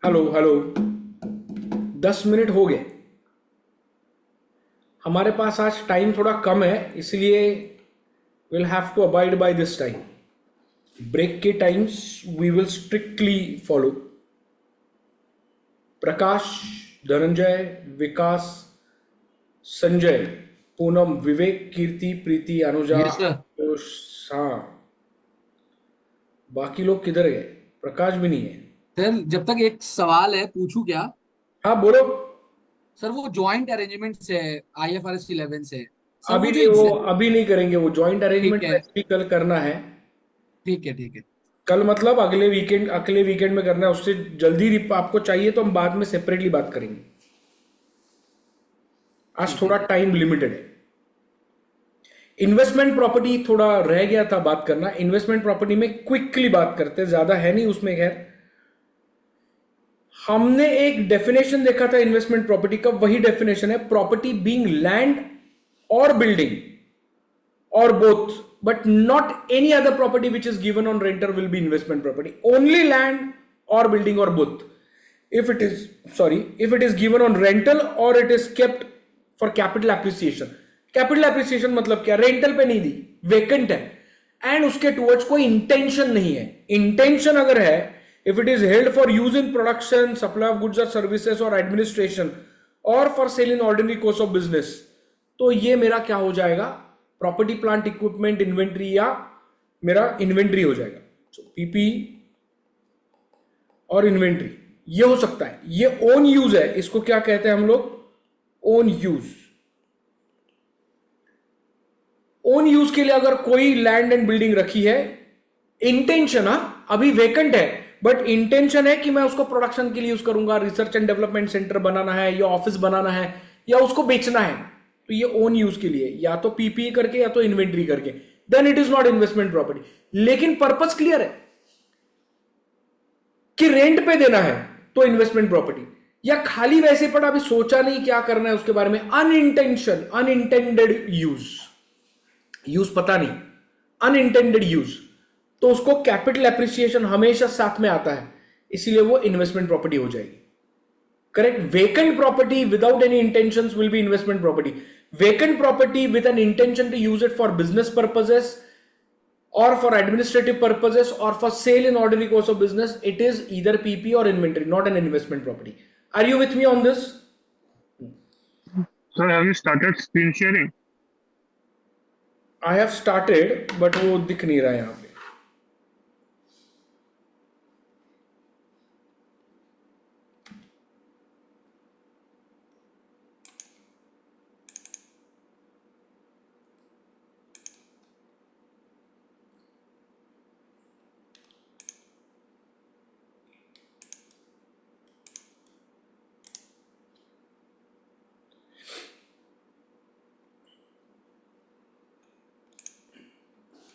Hello hello. 10 minute हो गए। हमारे पास आज टाइम थोड़ा कम है, इसलिए will have to abide by this time. Break के times we will strictly follow. Prakash, Dhananjay, Vikas, Sanjay, Poonam, Vivek, Kirti, Preeti, Anuja, yes sir. Ayush, हाँ। बाकी लोग किधर गए? प्रकाश भी नहीं है। सर जब तक एक सवाल है, पूछूं क्या? हाँ बोलो। सर वो जॉइंट अरेंजमेंट से है, IFRS 11 से। सर अभी वो जो नहीं, वो अभी नहीं करेंगे। वो जॉइंट ठीक अरेंजमेंट है, वैसे भी कल करना है। ठीक है, ठीक है। कल मतलब अगले वीकेंड में करना है। उससे जल्दी आपको चाहिए तो हम बाद में सेपरेटली बात करेंगे। आज ठीक है थोड़ा सर। टाइम लिमिटेड है। इन्वेस्टमेंट प्रॉपर्टी थोड़ा रह गया था बात करना। इन्वेस्टमेंट प्रॉपर्टी में क्विकली बात करते हैं, ज्यादा है नहीं उसमें। खैर, हमने एक डेफिनेशन देखा था इन्वेस्टमेंट प्रॉपर्टी का। वही डेफिनेशन है, प्रॉपर्टी बीइंग लैंड और building or both, but not any other property which is given on renter will be investment property. Only land or building or both. If it is given on rental or it is kept for capital appreciation. Capital appreciation मतलब क्या? Rental पे नहीं दी, vacant है, and उसके towards कोई intention नहीं है। Intention अगर है, if it is held for use in production, supply of goods और सर्विसेज और एडमिनिस्ट्रेशन और for sale in ordinary course of business, तो ये मेरा क्या हो जाएगा? प्रॉपर्टी प्लांट इक्विपमेंट इन्वेंट्री, या मेरा इन्वेंट्री हो जाएगा। पीपी और इन्वेंट्री ये हो सकता है। ये ओन यूज है, इसको क्या कहते हैं हम लोग? Own use. ओन यूज के लिए अगर कोई लैंड एंड बिल्डिंग रखी है, इंटेंशन, अभी वेकेंट है, बट इंटेंशन है कि मैं उसको प्रोडक्शन के लिए यूज करूंगा, रिसर्च एंड डेवलपमेंट सेंटर बनाना है, या ऑफिस बनाना है, या उसको बेचना है, तो ये ओन यूज के लिए, या तो पीपी करके या तो इन्वेंट्री करके, then it is not investment property. लेकिन पर्पस क्लियर है कि रेंट पे देना है तो इन्वेस्टमेंट प्रॉपर्टी, या खाली वैसे पड़ा, अभी सोचा नहीं क्या करना है उसके बारे में, अनइंटेंडेड यूज, यूज पता नहीं, अनइंटेंडेड यूज, तो उसको कैपिटल एप्रिसिएशन हमेशा साथ में आता है, इसीलिए वो इन्वेस्टमेंट प्रॉपर्टी हो जाएगी। Correct? Vacant property without any intentions will be investment property. Vacant property with an intention to use it for business purposes or for administrative purposes or for sale in ordinary course of business, it is either PP or inventory, not an investment property. Are you with me on this? Sir, have you started screen sharing? I have started, but वो दिख नहीं रहा है यहाँ पे।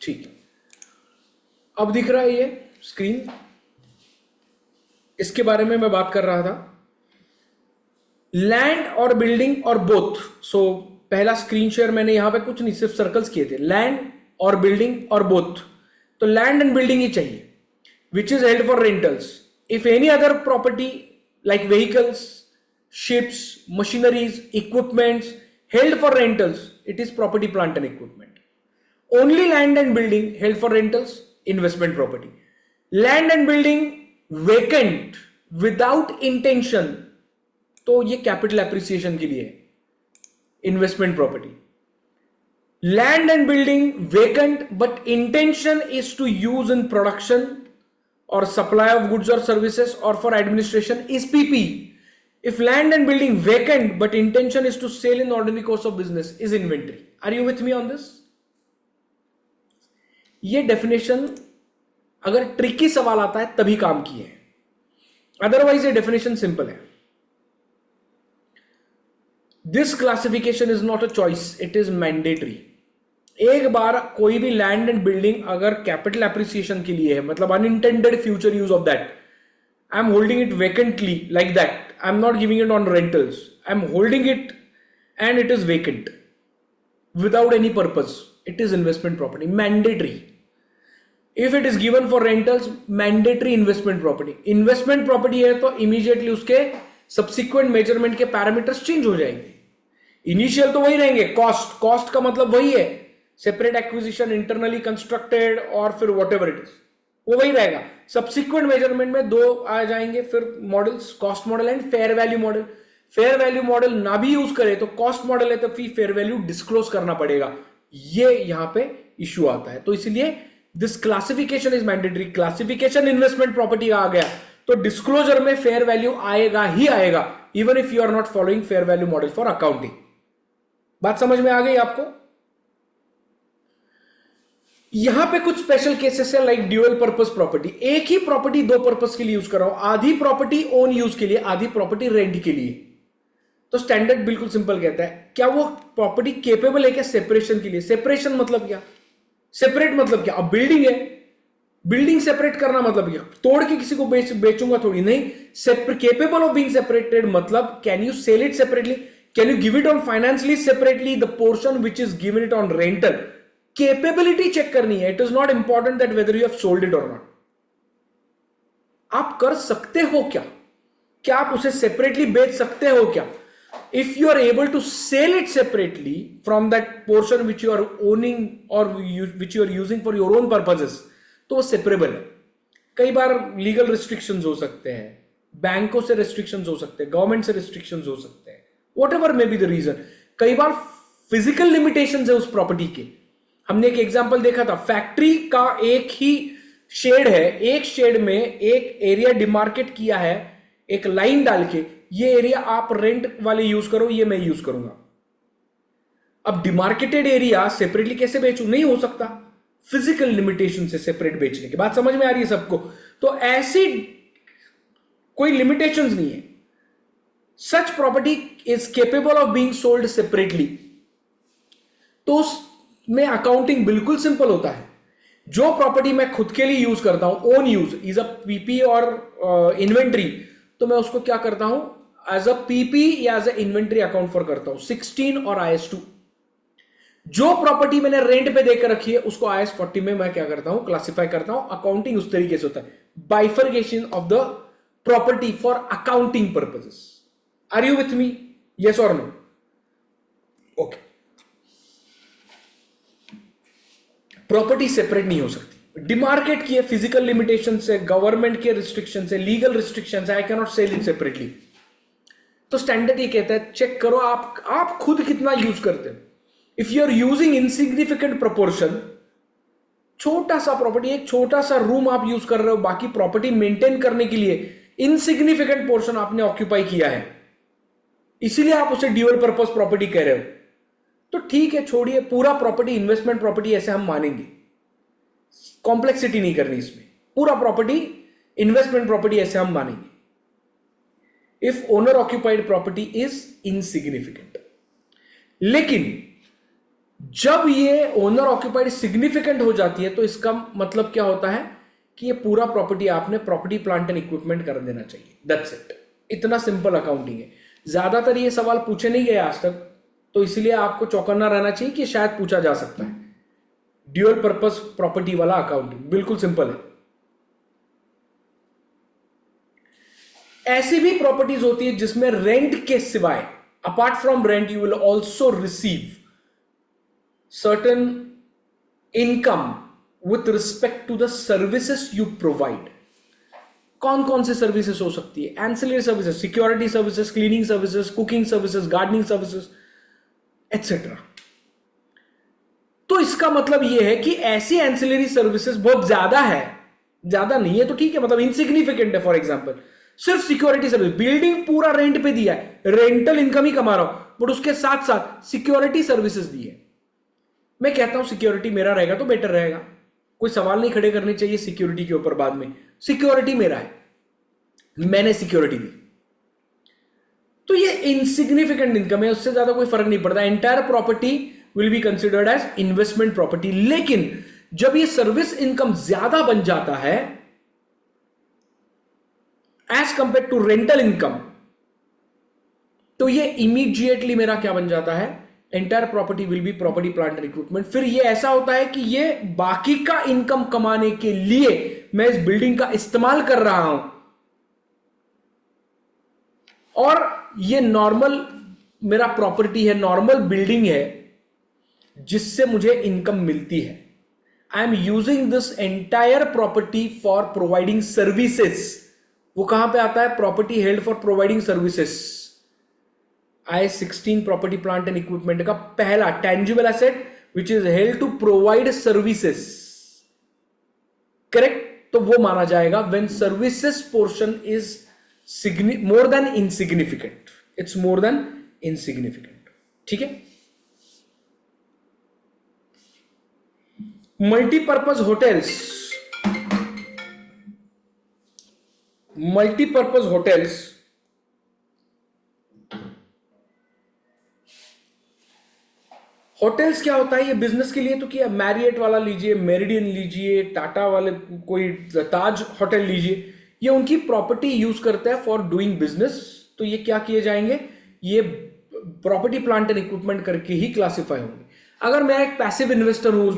ठीक है, अब दिख रहा है ये स्क्रीन। इसके बारे में मैं बात कर रहा था, लैंड और बिल्डिंग और बोथ। सो पहला स्क्रीन शेयर मैंने यहां पे कुछ नहीं, सिर्फ सर्कल्स किए थे, लैंड और बिल्डिंग और बोथ। तो लैंड एंड बिल्डिंग ही चाहिए, विच is held for rentals. If any other property like vehicles, ships, machineries, equipments held for rentals, it is property, plant and equipment. Only land and building held for rentals, investment property. Land and building vacant without intention, तो ये capital appreciation के लिए investment property. Land and building vacant but intention is to use in production और supply of goods और services और for administration is PP. If land and building vacant but intention is to sell in ordinary course of business is inventory. Are you with me on this? ये definition अगर tricky सवाल आता है तभी काम की है, अदरवाइज ये डेफिनेशन सिंपल है। This classification is not a choice, it is mandatory. एक बार कोई भी लैंड एंड बिल्डिंग अगर कैपिटल एप्रिसिएशन के लिए है, मतलब unintended future use of that, I am holding it vacantly like that, I'm not giving it on rentals, I'm holding it and it is vacant without any purpose, it is investment property, mandatory. If it is given for rentals, mandatory investment property. Investment property है तो immediately उसके subsequent measurement के parameters change हो जाएंगे। Initial तो वही रहेंगे, cost, cost का मतलब वही है, सेपरेट एक्विजिशन, इंटरनली कंस्ट्रक्टेड और फिर वॉट एवर इट इज, वो वही रहेगा। सब्सिक्वेंट मेजरमेंट में दो आ जाएंगे फिर models, cost model and fair value model. Fair value model ना भी यूज करे तो कॉस्ट मॉडल है तो फिर फेयर वैल्यू डिस्क्लोज करना पड़ेगा, ये यहां पे इश्यू आता है। तो इसलिए this classification is mandatory. Classification investment property आ गया तो डिस्क्लोजर में फेयर वैल्यू आएगा ही आएगा, even if you are not following fair value model for accounting. बात समझ में आ गई आपको? यहां पे कुछ स्पेशल केसेस है लाइक ड्यूअल पर्पस प्रॉपर्टी। एक ही प्रॉपर्टी दो पर्पस के लिए यूज कर रहा हूं, आधी प्रॉपर्टी ओन यूज के लिए, आधी प्रॉपर्टी रेंट के लिए। तो स्टैंडर्ड बिल्कुल सिंपल कहता है, क्या वो प्रॉपर्टी केपेबल है क्या सेपरेशन के लिए? सेपरेशन मतलब क्या, सेपरेट मतलब क्या? अब बिल्डिंग है, बिल्डिंग सेपरेट करना मतलब क्या? तोड़ के किसी को बेचूंगा थोड़ी, नहीं। केपेबल ऑफ बीइंग सेपरेटेड मतलब can you sell it separately, can you give it on finance lease separately, the portion which is given it on rental. Capability check करनी है, it is not important that whether you have sold it और not. आप कर सकते हो क्या आप उसे सेपरेटली बेच सकते हो क्या? If you are able to sell it separately from that portion which you are owning or which you are using for your own purposes, तो वो separable है। कई बार लीगल रिस्ट्रिक्शंस हो सकते हैं, बैंकों से रिस्ट्रिक्शंस हो सकते हैं, गवर्नमेंट से रिस्ट्रिक्शंस हो सकते हैं, whatever may be the reason. कई बार फिजिकल लिमिटेशंस है उस प्रॉपर्टी के। हमने एक एग्जांपल देखा था, फैक्ट्री का एक ही शेड है, एक शेड में एक एरिया डिमार्केट किया है एक लाइन डाल के, ये एरिया आप रेंट वाले यूज करो, ये मैं यूज करूंगा। अब डिमार्केटेड एरिया सेपरेटली कैसे बेचूं? नहीं हो सकता, फिजिकल लिमिटेशन से सेपरेट बेचने की। बात समझ में आ रही है सबको? तो ऐसी कोई लिमिटेशंस नहीं है। सच property is capable of being sold separately. तो उसमें अकाउंटिंग बिल्कुल सिंपल होता है। जो प्रॉपर्टी मैं खुद के लिए यूज करता हूं, own use, is a PP और इन्वेंट्री, तो मैं उसको क्या करता हूं, एज अ पीपी या as a inventory account for करता हूं, 16 और IS2। जो प्रॉपर्टी मैंने रेंट पे देकर रखी है उसको IS40 में मैं क्या करता हूं, क्लासिफाई करता हूं। अकाउंटिंग उस तरीके से होता है, bifurcation of the property for accounting purposes. Are you with me? Yes और नो? ओके। प्रॉपर्टी सेपरेट नहीं हो सकती, डिमार्केट की है, फिजिकल लिमिटेशन से, गवर्नमेंट के रिस्ट्रिक्शन से, लीगल रिस्ट्रिक्शन से, I can not sell it separately. तो स्टैंडर्ड ये कहता है चेक करो आप खुद कितना यूज करते हो। If you are using insignificant proportion, छोटा सा प्रॉपर्टी, एक छोटा सा रूम आप यूज कर रहे हो, बाकी प्रॉपर्टी मेंटेन करने के लिए इनसिग्निफिकेंट पोर्शन आपने ऑक्यूपाई किया है, इसीलिए आप उसे ड्यूअल पर्पस प्रॉपर्टी कह रहे हो, तो ठीक है, छोड़िए, पूरा प्रॉपर्टी इन्वेस्टमेंट प्रॉपर्टी ऐसे हम मानेंगे, कॉम्प्लेक्सिटी नहीं करनी इसमें, पूरा प्रॉपर्टी इन्वेस्टमेंट प्रॉपर्टी ऐसे हम मानेंगे। If owner occupied property is insignificant. लेकिन जब ये ओनर ऑक्यूपाइड सिग्निफिकेंट हो जाती है तो इसका मतलब क्या होता है कि ये पूरा प्रॉपर्टी आपने प्रॉपर्टी प्लांट एंड इक्विपमेंट कर देना चाहिए। That's it. इतना सिंपल अकाउंटिंग है। ज्यादातर ये सवाल पूछे नहीं गए आज तक, तो इसलिए आपको चौकन्ना रहना चाहिए कि शायद पूछा जा सकता है। ड्यूअल पर्पस प्रॉपर्टी वाला अकाउंटिंग बिल्कुल सिंपल है। ऐसी भी प्रॉपर्टीज होती है जिसमें रेंट के सिवाय, apart from rent, you will also receive certain income with respect to the services you provide. कौन कौन से सर्विसेज हो सकती है? Ancillary services, security services, cleaning services, cooking services, gardening services, etcetera. तो इसका मतलब यह है कि ऐसी एंसिलरी सर्विसेज बहुत ज्यादा है, ज्यादा नहीं है तो ठीक है, मतलब इनसिग्निफिकेंट है। फॉर एग्जांपल सिर्फ सिक्योरिटी सर्विस, बिल्डिंग पूरा रेंट पे दिया है, रेंटल इनकम ही कमा रहा हूं, बट उसके साथ साथ सिक्योरिटी सर्विसेज दी है। मैं कहता हूं सिक्योरिटी मेरा रहेगा तो बेटर रहेगा, कोई सवाल नहीं खड़े करने चाहिए सिक्योरिटी के ऊपर बाद में। सिक्योरिटी मेरा है, मैंने सिक्योरिटी दी, तो ये इनसिग्निफिकेंट इनकम है, उससे ज्यादा कोई फर्क नहीं पड़ता। Entire property will be considered as investment property. लेकिन जब ये सर्विस इनकम ज्यादा बन जाता है as compare to rental income, तो ये इमीडिएटली मेरा क्या बन जाता है? Entire property will be property plant and equipment. फिर ये ऐसा होता है कि ये बाकी का इनकम कमाने के लिए मैं इस बिल्डिंग का इस्तेमाल कर रहा हूं, और ये नॉर्मल मेरा प्रॉपर्टी है, नॉर्मल बिल्डिंग है जिससे मुझे इनकम मिलती है। I am using this entire property for providing services. वो कहां पे आता है? Property held for providing services. IS 16 property plant and equipment का पहला tangible asset which is held to provide services, correct? तो वो माना जाएगा when services portion is more than insignificant. It's more than insignificant, ठीक है। Multipurpose hotels, multipurpose hotels hotels क्या होता है? ये बिजनेस के लिए तो किया, मैरियट वाला लीजिए, मेरिडियन लीजिए, टाटा वाले कोई ताज होटल लीजिए, ये उनकी प्रॉपर्टी यूज करते हैं फॉर डूइंग बिजनेस। तो ये क्या किए जाएंगे? ये प्रॉपर्टी प्लांट एंड इक्विपमेंट करके ही क्लासिफाई होंगे। अगर मैं एक पैसिव इन्वेस्टर हूं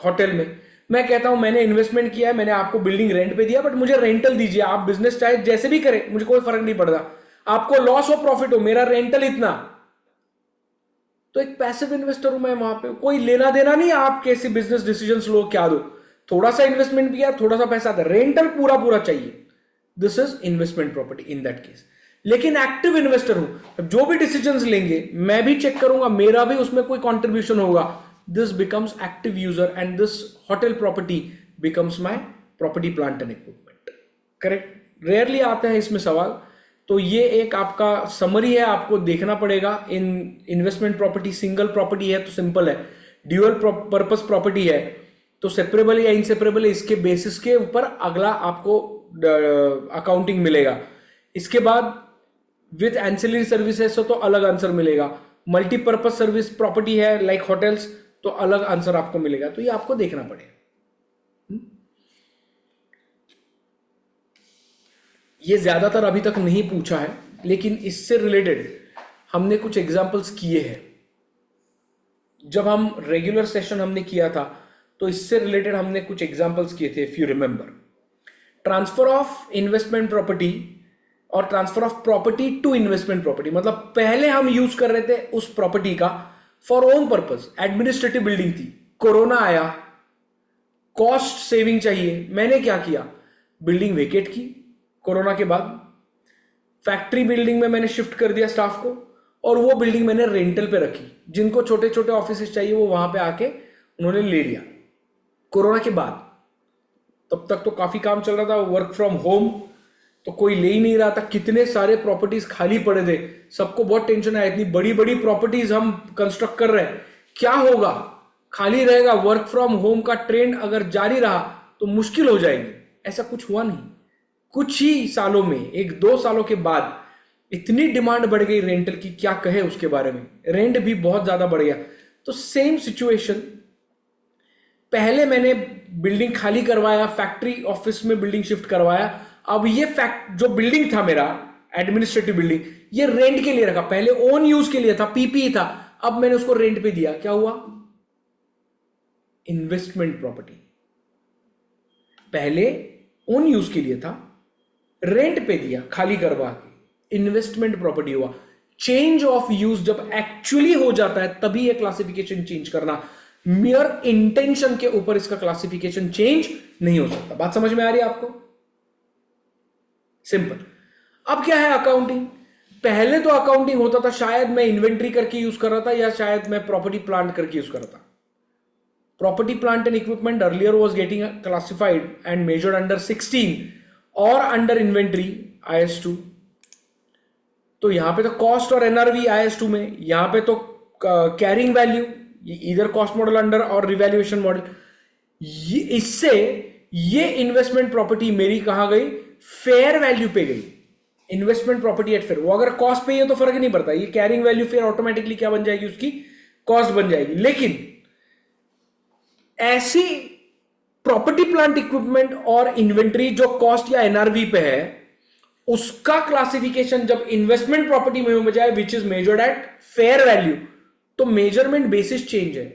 होटल में, मैं कहता हूं मैंने इन्वेस्टमेंट किया है, मैंने आपको बिल्डिंग रेंट पे दिया, बट मुझे रेंटल दीजिए, आप बिजनेस चाहे जैसे भी करें, मुझे कोई फर्क नहीं पड़ता, आपको लॉस हो प्रॉफिट हो, मेरा रेंटल इतना। तो एक पैसिव इन्वेस्टर हूं मैं, वहां पे कोई लेना देना नहीं आप कैसे बिजनेस डिसीजंस लो क्या दो, थोड़ा सा इन्वेस्टमेंट किया, थोड़ा सा पैसा आता, रेंटल पूरा पूरा चाहिए। This is investment property in that case. लेकिन एक्टिव इन्वेस्टर हूं, जो भी डिसीजंस लेंगे मैं भी चेक करूंगा, मेरा भी उसमें कोई कंट्रीब्यूशन होगा। This becomes active user and this hotel property becomes my property plant and equipment, correct? Rarely आते हैं इसमें सवाल। तो ये एक आपका समरी है, आपको देखना पड़ेगा। इन इन्वेस्टमेंट प्रॉपर्टी सिंगल प्रॉपर्टी है तो सिंपल है, ड्यूअल पर्पस प्रॉपर्टी है तो सेपरेबल या इनसेपरेबल है, इसके बेसिस के ऊपर अगला आपको अकाउंटिंग मिलेगा। इसके बाद विद एंसिलरी सर्विसेज तो अलग आंसर मिलेगा। मल्टीपर्पज सर्विस प्रॉपर्टी है लाइक होटल्स तो अलग आंसर आपको मिलेगा। तो ये आपको देखना पड़ेगा। ये ज्यादातर अभी तक नहीं पूछा है, लेकिन इससे रिलेटेड हमने कुछ एग्जांपल्स किए हैं। जब हम रेगुलर सेशन हमने किया था तो इससे रिलेटेड हमने कुछ एग्जांपल्स किए थे, if you remember. Transfer of investment property और transfer of property to investment property, मतलब पहले हम यूज कर रहे थे उस प्रॉपर्टी का for own purpose, administrative building थी, कोरोना आया, कॉस्ट सेविंग चाहिए, मैंने क्या किया? बिल्डिंग वेकेट की कोरोना के बाद, फैक्ट्री बिल्डिंग में मैंने शिफ्ट कर दिया स्टाफ को, और वो बिल्डिंग मैंने रेंटल पे रखी। जिनको छोटे छोटे ऑफिस चाहिए वो वहां पे आके उन्होंने ले लिया कोरोना के बाद। तब तक तो काफी काम चल रहा था, वर्क फ्रॉम होम, तो कोई ले ही नहीं रहा था, कितने सारे प्रॉपर्टीज खाली पड़े थे, सबको बहुत टेंशन आया, इतनी बड़ी बड़ी प्रॉपर्टीज हम कंस्ट्रक्ट कर रहे हैं, क्या होगा, खाली रहेगा, वर्क फ्रॉम होम का ट्रेंड अगर जारी रहा तो मुश्किल हो जाएगी। ऐसा कुछ हुआ नहीं, कुछ ही सालों में, 1-2 सालों के बाद इतनी डिमांड बढ़ गई रेंटल की, क्या कहे उसके बारे में, रेंट भी बहुत ज्यादा बढ़ गया। तो सेम सिचुएशन, पहले मैंने बिल्डिंग खाली करवाया, फैक्ट्री ऑफिस में बिल्डिंग शिफ्ट करवाया, अब ये जो बिल्डिंग था मेरा एडमिनिस्ट्रेटिव बिल्डिंग, ये रेंट के लिए रखा, पहले ओन यूज के लिए था, पीपी था, अब मैंने उसको रेंट पे दिया, क्या हुआ? Investment property. पहले ओन यूज के लिए था, रेंट पे दिया खाली करवा के, इन्वेस्टमेंट प्रॉपर्टी हुआ। चेंज ऑफ यूज जब एक्चुअली हो जाता है तभी ये क्लासिफिकेशन चेंज करना, मियर इंटेंशन के ऊपर इसका क्लासिफिकेशन चेंज नहीं हो सकता। बात समझ में आ रही है आपको? सिंपल। अब क्या है अकाउंटिंग? पहले तो अकाउंटिंग होता था, शायद मैं इन्वेंट्री करके यूज कर रहा था या शायद मैं प्रॉपर्टी प्लांट करके यूज कर रहा था। Property plant and equipment earlier was getting classified and measured under 16 और अंडर इन्वेंट्री IS2। तो यहां पे तो कॉस्ट और NRV IS2 में, यहां पे तो कैरिंग वैल्यू, इधर कॉस्ट मॉडल अंडर और रिवैल्यूएशन मॉडल। इससे ये इन्वेस्टमेंट प्रॉपर्टी मेरी कहां गई? फेयर वैल्यू पे गई। इन्वेस्टमेंट प्रॉपर्टी एट फेयर, वो अगर कॉस्ट पे है तो फर्क नहीं पड़ता, ये कैरिंग वैल्यू फेयर ऑटोमेटिकली क्या बन जाएगी? उसकी कॉस्ट बन जाएगी। लेकिन ऐसी प्रॉपर्टी प्लांट इक्विपमेंट और इन्वेंट्री जो कॉस्ट या NRV पे है, उसका क्लासिफिकेशन जब इन्वेस्टमेंट प्रॉपर्टी में हो जाए which is measured at fair value, तो मेजरमेंट बेसिस चेंज है,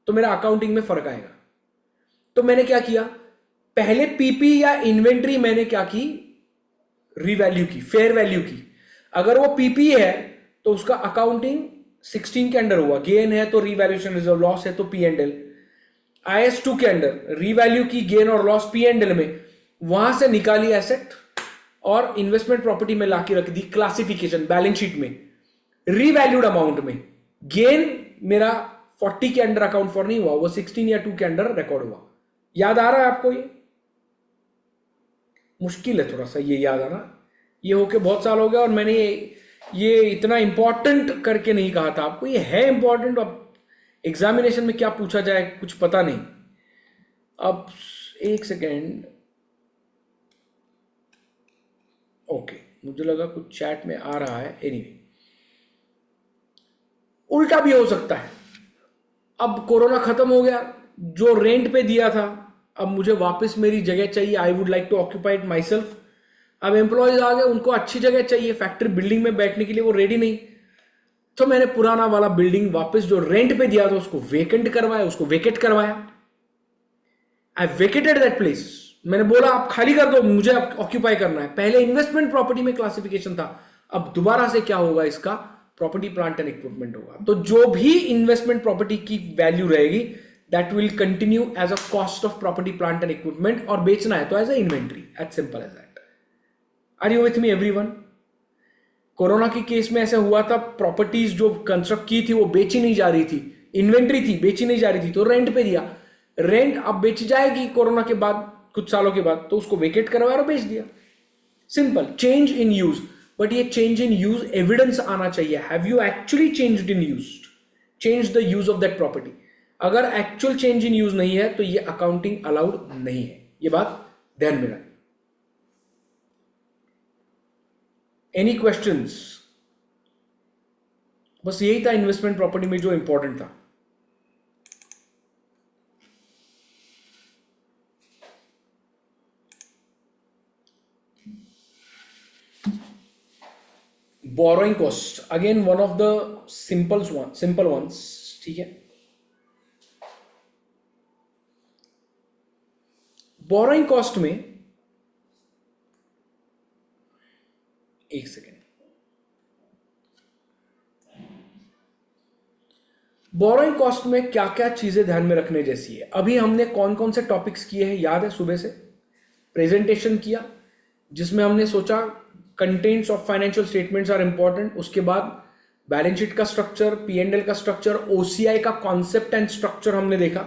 तो मेरा अकाउंटिंग में फर्क आएगा। तो मैंने क्या किया, पहले पीपी या इन्वेंट्री मैंने क्या की, रीवैल्यू की, फेयर वैल्यू की। अगर वो पीपी है तो उसका अकाउंटिंग 16 के अंडर हुआ, गेन है तो रीवैल्यूएशन रिजर्व, लॉस है तो पी एंड एल। IS2 के अंडर रीवैल्यू की, गेन और लॉस पी एंड एल में, वहां से निकाली एसेट और इन्वेस्टमेंट प्रॉपर्टी में लाके रख दी क्लासिफिकेशन बैलेंस शीट में रीवैल्यूड अमाउंट में। गेन मेरा 40 के अंडर अकाउंट फॉर नहीं हुआ, वो 16 या 2 के अंडर रिकॉर्ड हुआ। याद आ रहा है आपको? ये मुश्किल है थोड़ा सा ये याद आना, ये होके बहुत साल हो गया और मैंने ये इतना इंपॉर्टेंट करके नहीं कहा था आपको। ये है इंपॉर्टेंट, अब एग्जामिनेशन में क्या पूछा जाए कुछ पता नहीं। अब एक सेकेंड, ओके, मुझे लगा कुछ चैट में आ रहा है। एनीवे, उल्टा भी हो सकता है। अब कोरोना खत्म हो गया, जो रेंट पे दिया था अब मुझे वापस मेरी जगह चाहिए, I would like to occupy it myself. अब एम्प्लॉयज आ गए, उनको अच्छी जगह चाहिए, फैक्ट्री बिल्डिंग में बैठने के लिए वो रेडी नहीं, तो मैंने पुराना वाला बिल्डिंग वापस जो रेंट पे दिया था उसको वेकेंट करवाया, उसको वेकेट करवाया। आई वेकेटेड दैट प्लेस। मैंने बोला आप खाली कर दो, मुझे ऑक्यूपाई करना है। पहले इन्वेस्टमेंट प्रॉपर्टी में क्लासिफिकेशन था, अब दोबारा से क्या होगा, इसका प्रॉपर्टी प्लांट एंड इक्विपमेंट होगा। तो जो भी इन्वेस्टमेंट प्रॉपर्टी की वैल्यू रहेगी that will continue as a cost of property plant and equipment, और बेचना है तो as a inventory, as simple as that. Are you with me everyone? Corona के केस में ऐसा हुआ था, प्रॉपर्टीज जो कंस्ट्रक्ट की थी वो बेची नहीं जा रही थी, इन्वेंट्री थी बेची नहीं जा रही थी, तो रेंट पे दिया। रेंट अब बेची जाएगी कोरोना के बाद, कुछ सालों के बाद, तो उसको वेकेट करवाया और बेच दिया। Simple, change in use. But ये चेंज इन यूज एविडेंस आना चाहिए, have you actually changed in use, change the use of that property. अगर एक्चुअल चेंज इन यूज नहीं है तो ये अकाउंटिंग अलाउड नहीं है, ये बात ध्यान में रखें। Any questions? बस यही था इन्वेस्टमेंट प्रॉपर्टी में जो इंपॉर्टेंट था। Borrowing cost, again one of the simple ones, ठीक है। बोरोइंग कॉस्ट में, एक सेकेंड, बोरोइंग कॉस्ट में क्या क्या चीजें ध्यान में रखने जैसी है। अभी हमने कौन कौन से टॉपिक्स किए हैं याद है? सुबह से प्रेजेंटेशन किया जिसमें हमने सोचा contents of financial statements are important, उसके बाद बैलेंस शीट का स्ट्रक्चर, पी&एल का स्ट्रक्चर, ओसीआई का कॉन्सेप्ट एंड स्ट्रक्चर हमने देखा,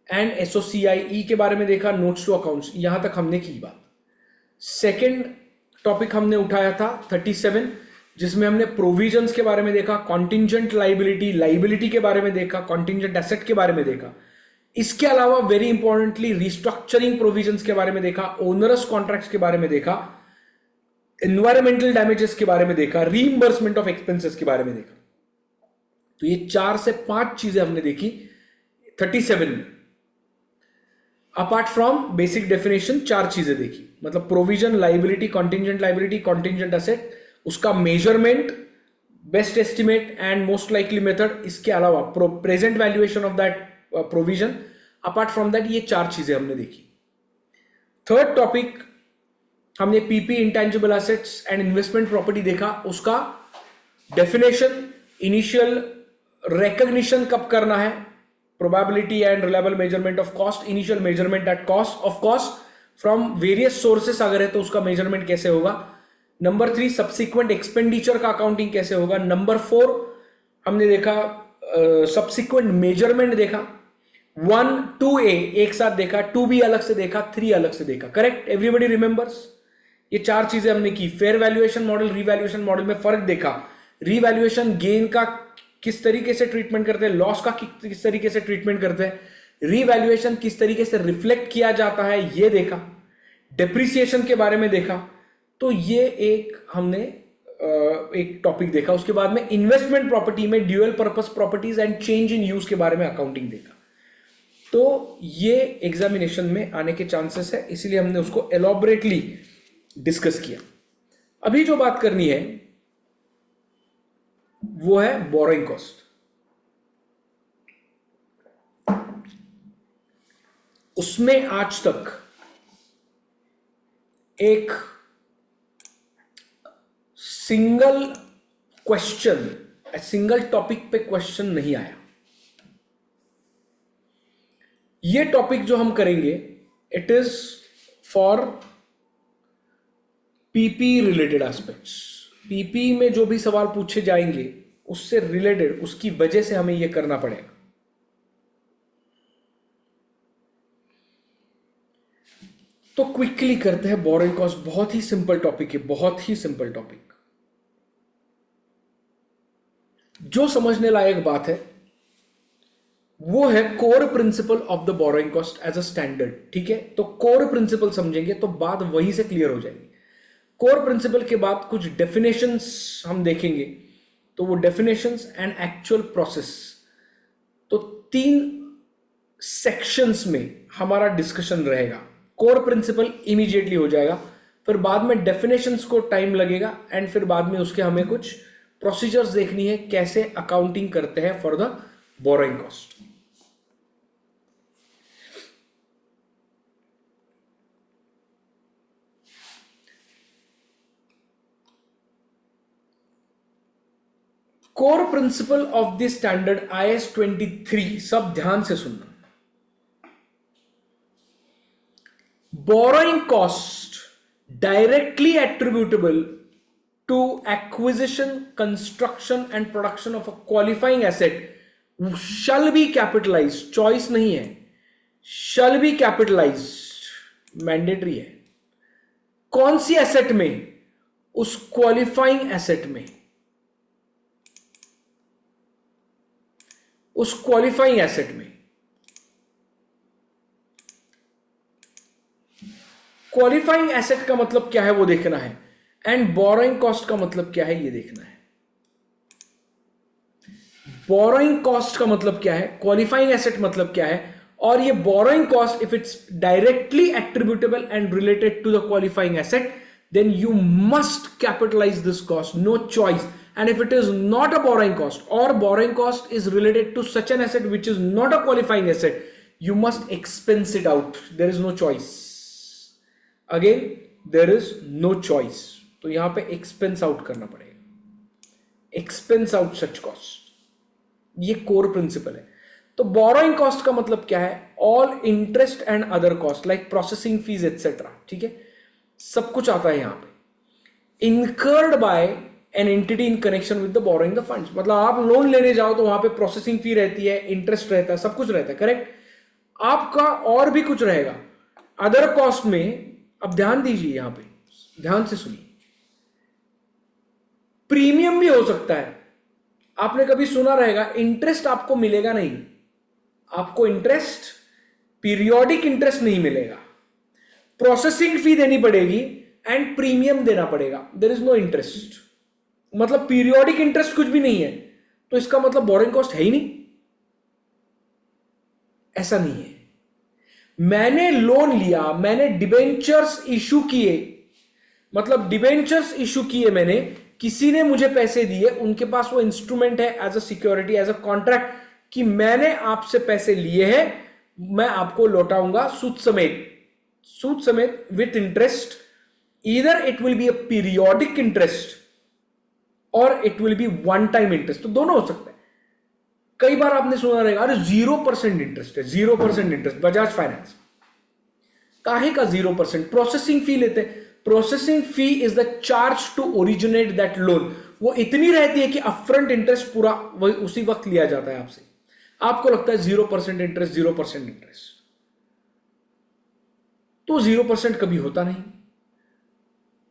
एंड एसओसीआई के बारे में देखा, नोट्स टू अकाउंट्स, यहां तक हमने की बात। सेकेंड टॉपिक हमने उठाया था 37, जिसमें हमने प्रोविजंस के बारे में देखा, कॉन्टिंजेंट लाइबिलिटी के बारे में देखा, कॉन्टिंजेंट एसेट के बारे में देखा। इसके अलावा वेरी इंपॉर्टेंटली रिस्ट्रक्चरिंग प्रोविजंस के बारे में देखा, ओनरस कॉन्ट्रैक्ट्स के बारे में देखा, एनवायरमेंटल डैमेजेस के बारे में देखा, रीइंबर्समेंट ऑफ एक्सपेंसेस के बारे में देखा। तो ये 4 से 5 चीजें हमने देखी 37 में। अपार्ट फ्रॉम बेसिक डेफिनेशन 4 चीजें देखी, मतलब प्रोविजन, लाइबिलिटी, कॉन्टिंजेंट एसेट, उसका measurement, best estimate and most likely method, इसके अलावा present valuation of that provision. Apart from that ये 4 चीजें हमने देखी। थर्ड टॉपिक हमने PP, intangible assets and investment property देखा, उसका डेफिनेशन, इनिशियल रिकॉग्निशन कब करना है, probability and reliable measurement of cost, initial measurement at cost of cost from various sources अगर है तो उसका मेजरमेंट कैसे होगा। नंबर 3 सब्सिक्वेंट एक्सपेंडिचर का अकाउंटिंग कैसे होगा। नंबर 4 हमने देखा सब्सिक्वेंट मेजरमेंट देखा, 1 2A एक साथ देखा, 2B अलग से देखा, 3 अलग से देखा। करेक्ट? Everybody remembers? ये 4 चीजें हमने की। Fair valuation model, revaluation model में फर्क देखा, रीवैल्यूएशन गेन का किस तरीके से ट्रीटमेंट करते हैं, लॉस का किस तरीके से ट्रीटमेंट करते हैं, रीवैल्यूएशन किस तरीके से रिफ्लेक्ट किया जाता है ये देखा, डेप्रिसिएशन के बारे में देखा। तो ये एक हमने एक टॉपिक देखा। उसके बाद में इन्वेस्टमेंट प्रॉपर्टी में dual purpose properties and change in use के बारे में अकाउंटिंग देखा। तो ये एग्जामिनेशन में आने के चांसेस है, इसीलिए हमने उसको एलॉबरेटली डिस्कस किया। अभी जो बात करनी है वो है बोरोइंग कॉस्ट। उसमें आज तक एक सिंगल क्वेश्चन, सिंगल टॉपिक पे क्वेश्चन नहीं आया। ये टॉपिक जो हम करेंगे it is for PP related aspects. PP में जो भी सवाल पूछे जाएंगे उससे रिलेटेड, उसकी वजह से हमें यह करना पड़ेगा। तो क्विकली करते हैं बोरोइंग कॉस्ट। बहुत ही सिंपल टॉपिक है, बहुत ही सिंपल टॉपिक। जो समझने लायक बात है वो है core principle of the borrowing cost as a standard. ठीक है, तो कोर प्रिंसिपल समझेंगे तो बात वहीं से क्लियर हो जाएगी। कोर प्रिंसिपल के बाद कुछ डेफिनेशंस हम देखेंगे, तो वो डेफिनेशंस एंड एक्चुअल प्रोसेस, तो 3 सेक्शंस में हमारा डिस्कशन रहेगा। कोर प्रिंसिपल इमीडिएटली हो जाएगा, फिर बाद में डेफिनेशंस को टाइम लगेगा, एंड फिर बाद में उसके हमें कुछ प्रोसीजर्स देखनी है कैसे अकाउंटिंग करते हैं for the borrowing cost. Core principle of the standard IS 23, सब ध्यान से सुनना। Borrowing cost directly attributable to acquisition, construction and production of a qualifying asset shall be capitalized। Choice नहीं है, shall be capitalized, मैंडेटरी है। कौन सी asset में? उस क्वालिफाइंग एसेट में, उस क्वालिफाइंग एसेट में। क्वालिफाइंग एसेट का मतलब क्या है वो देखना है, एंड बोरोइंग कॉस्ट का मतलब क्या है ये देखना है। बोरोइंग कॉस्ट का मतलब क्या है, क्वालिफाइंग एसेट मतलब क्या है, और ये borrowing cost if it's directly attributable and related to the qualifying asset, then you must capitalize this cost, no choice। And if it is not a borrowing cost, or borrowing cost is related to such an asset which is not a qualifying asset, you must expense it out। there is no choice, again there is no choice। तो यहां पे expense out करना पड़ेगा, expense out such cost। ये core principle है। तो borrowing cost का मतलब क्या है? all interest and other cost like processing fees etc। ठीक है, सब कुछ आता है यहां पे। Incurred by an entity in connection with the borrowing the funds, मतलब आप लोन लेने जाओ तो वहां पे प्रोसेसिंग फी रहती है, इंटरेस्ट रहता है, सब कुछ रहता है, करेक्ट। आपका और भी कुछ रहेगा अदर कॉस्ट में। अब ध्यान दीजिए, यहां पे ध्यान से सुनिए। प्रीमियम भी हो सकता है। आपने कभी सुना रहेगा इंटरेस्ट आपको मिलेगा नहीं, आपको इंटरेस्ट, पीरियोडिक इंटरेस्ट नहीं मिलेगा, प्रोसेसिंग फी देनी पड़ेगी एंड प्रीमियम देना पड़ेगा। देयर इज नो इंटरेस्ट, मतलब पीरियोडिक इंटरेस्ट कुछ भी नहीं है, तो इसका मतलब बोरोइंग कॉस्ट है ही नहीं। ऐसा नहीं है। मैंने लोन लिया, मैंने डिबेंचर्स इशू किए, मतलब डिबेंचर्स इशू किए मैंने, किसी ने मुझे पैसे दिए, उनके पास वो इंस्ट्रूमेंट है as a security, as a contract, कि मैंने आपसे पैसे लिए हैं, मैं आपको लौटाऊंगा सूद समेत, सूद समेत with interest. Either it will be a periodic interest और it will be one time interest, तो दोनों हो सकता है। कई बार आपने सुना रहेगा अरे 0% इंटरेस्ट है, 0% इंटरेस्ट बजाज फाइनेंस। काहे का 0%? प्रोसेसिंग फी लेते हैं। Processing fee is the charge to originate that loan. वो इतनी रहती है कि अपफ्रंट इंटरेस्ट पूरा वही उसी वक्त लिया जाता है आपसे। आपको लगता है 0% इंटरेस्ट, 0% इंटरेस्ट, तो 0% कभी होता नहीं।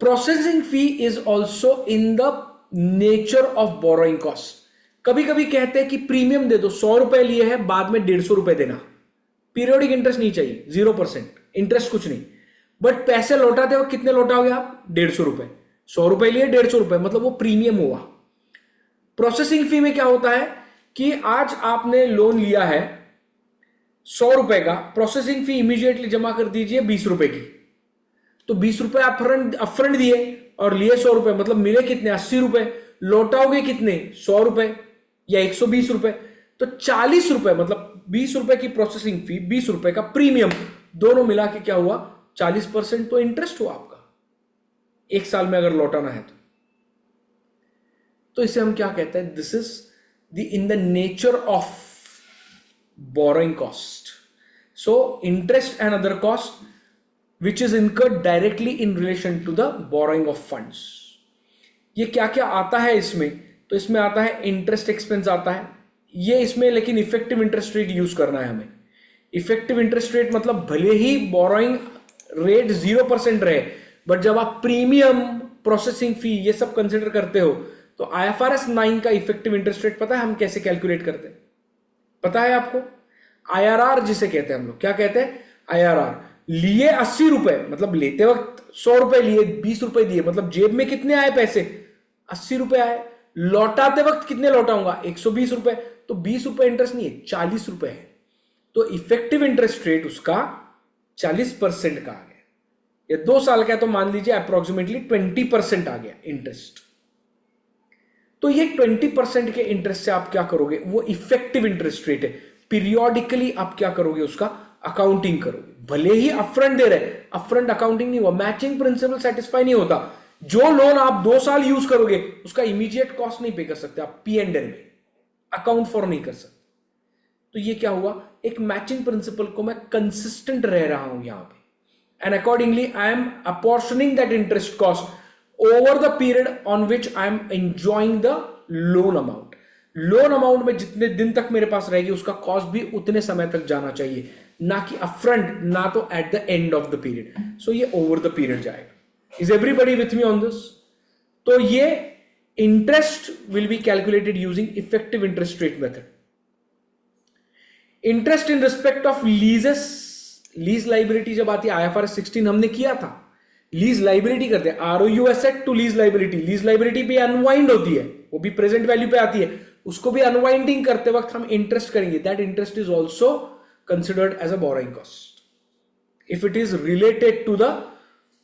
Processing fee is also in the nature of borrowing cost. कभी कभी कहते हैं कि प्रीमियम दे दो, 100 रुपए लिए हैं, बाद में 150 रुपए देना, पीरियोडिक इंटरेस्ट नहीं चाहिए, 0% इंटरेस्ट कुछ नहीं, बट पैसे लौटाते हो कितने लौटाओगे आप? 150 रुपए। 100 रुपए लिए 150 रुपए, मतलब वो प्रीमियम हुआ। प्रोसेसिंग फी में क्या होता है कि आज आपने लोन लिया है 100 रुपए का, प्रोसेसिंग फी इमीडिएटली जमा कर दीजिए 20 रुपए की, तो 20 रुपए अपफ्रंट दिए और लिए 100 रुपए, मतलब मिले कितने? 80 रुपए। लौटाओगे कितने? 100 रुपए या 120 रुपए, तो 40 रुपए, मतलब 20 रुपए की प्रोसेसिंग फी, 20 रुपए का प्रीमियम, दोनों मिला के क्या हुआ, 40% तो इंटरेस्ट हुआ आपका एक साल में अगर लौटाना है तो इसे हम क्या कहते हैं, this is the in the nature of borrowing cost. So interest and other cost which is incurred directly in relation to the borrowing of funds. ये क्या क्या आता है इसमें, तो इसमें आता है इंटरेस्ट एक्सपेंस आता है ये इसमें, लेकिन इफेक्टिव इंटरेस्ट रेट यूज करना है हमें. इफेक्टिव इंटरेस्ट रेट मतलब भले ही बोरोइंग रेट 0% रहे, बट जब आप प्रीमियम, प्रोसेसिंग फी ये सब कंसिडर करते हो तो IFRS 9 का इफेक्टिव इंटरेस्ट रेट पता है हम कैसे कैलकुलेट करते हैं, पता है आपको? IRR जिसे कहते हैं हम लोग, क्या कहते हैं? IRR. लिए 80 रुपए, मतलब लेते वक्त 100 रुपए लिए, 20 रुपए दिए, मतलब जेब में कितने आए पैसे? 80 रुपए आए. लौटाते वक्त कितने लौटाऊंगा? 120 रुपए. तो 20 रुपए इंटरेस्ट नहीं है, 40 रुपए है. तो इफेक्टिव इंटरेस्ट रेट उसका 40% का आ गया. ये 2 साल का है तो मान लीजिए अप्रोक्सीमेटली 20% आ गया इंटरेस्ट. तो ये 20% के इंटरेस्ट से आप क्या करोगे, वो इफेक्टिव इंटरेस्ट रेट है. पीरियोडिकली आप क्या करोगे, उसका अकाउंटिंग करोगे. भले ही अपफ्रंट दे रहे, अपफ्रंट अकाउंटिंग नहीं हुआ, मैचिंग प्रिंसिपल सेटिस्फाई नहीं होता. जो लोन आप 2 साल यूज करोगे उसका इमीडिएट कॉस्ट नहीं पे कर सकते आप, P&L में अकाउंट फॉर नहीं कर सकते. तो ये क्या हुआ, एक मैचिंग प्रिंसिपल को मैं कंसिस्टेंट रह रहा हूं यहां पे, and accordingly I am apportioning that interest cost over the period on which I am enjoying the loan amount. Loan amount में जितने दिन तक मेरे पास रहेगी उसका कॉस्ट भी उतने समय तक जाना चाहिए, ना कि अपफ्रंट, ना तो at the end of the period. So ये ओवर द पीरियड जाएगा. Is everybody with me on this? तो ये interest will be calculated using effective interest rate method. Interest in respect of leases, lease liability जब आती है, IFRS 16 हमने किया था. लीज लाइबिलिटी करते हैं, ROU asset to lease liability. Lease liability भी अनवाइंड होती है, वो भी प्रेजेंट वैल्यू पे आती है, उसको भी अनवाइंडिंग करते वक्त हम इंटरेस्ट करेंगे. That interest is also considered as a borrowing cost if it is related to the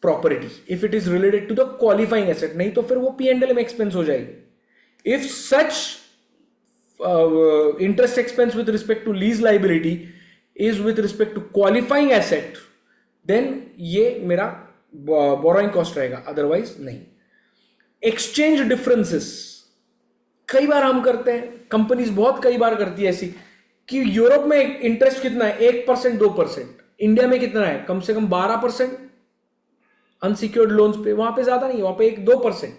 property, if it is related to the qualifying asset. नहीं तो फिर वो P&L में expense हो जाएगी. If such interest expense with respect to lease liability is with respect to qualifying asset, then ये मेरा borrowing cost रहेगा, otherwise नहीं. Exchange differences कई बार हम करते हैं, कंपनीज बहुत कई बार करती है ऐसी कि यूरोप में इंटरेस्ट कितना है, 1% 2%. इंडिया में कितना है, कम से कम 12% अनसिक्योर्ड लोन्स पे. वहां पे ज्यादा नहीं, वहां पे 2%.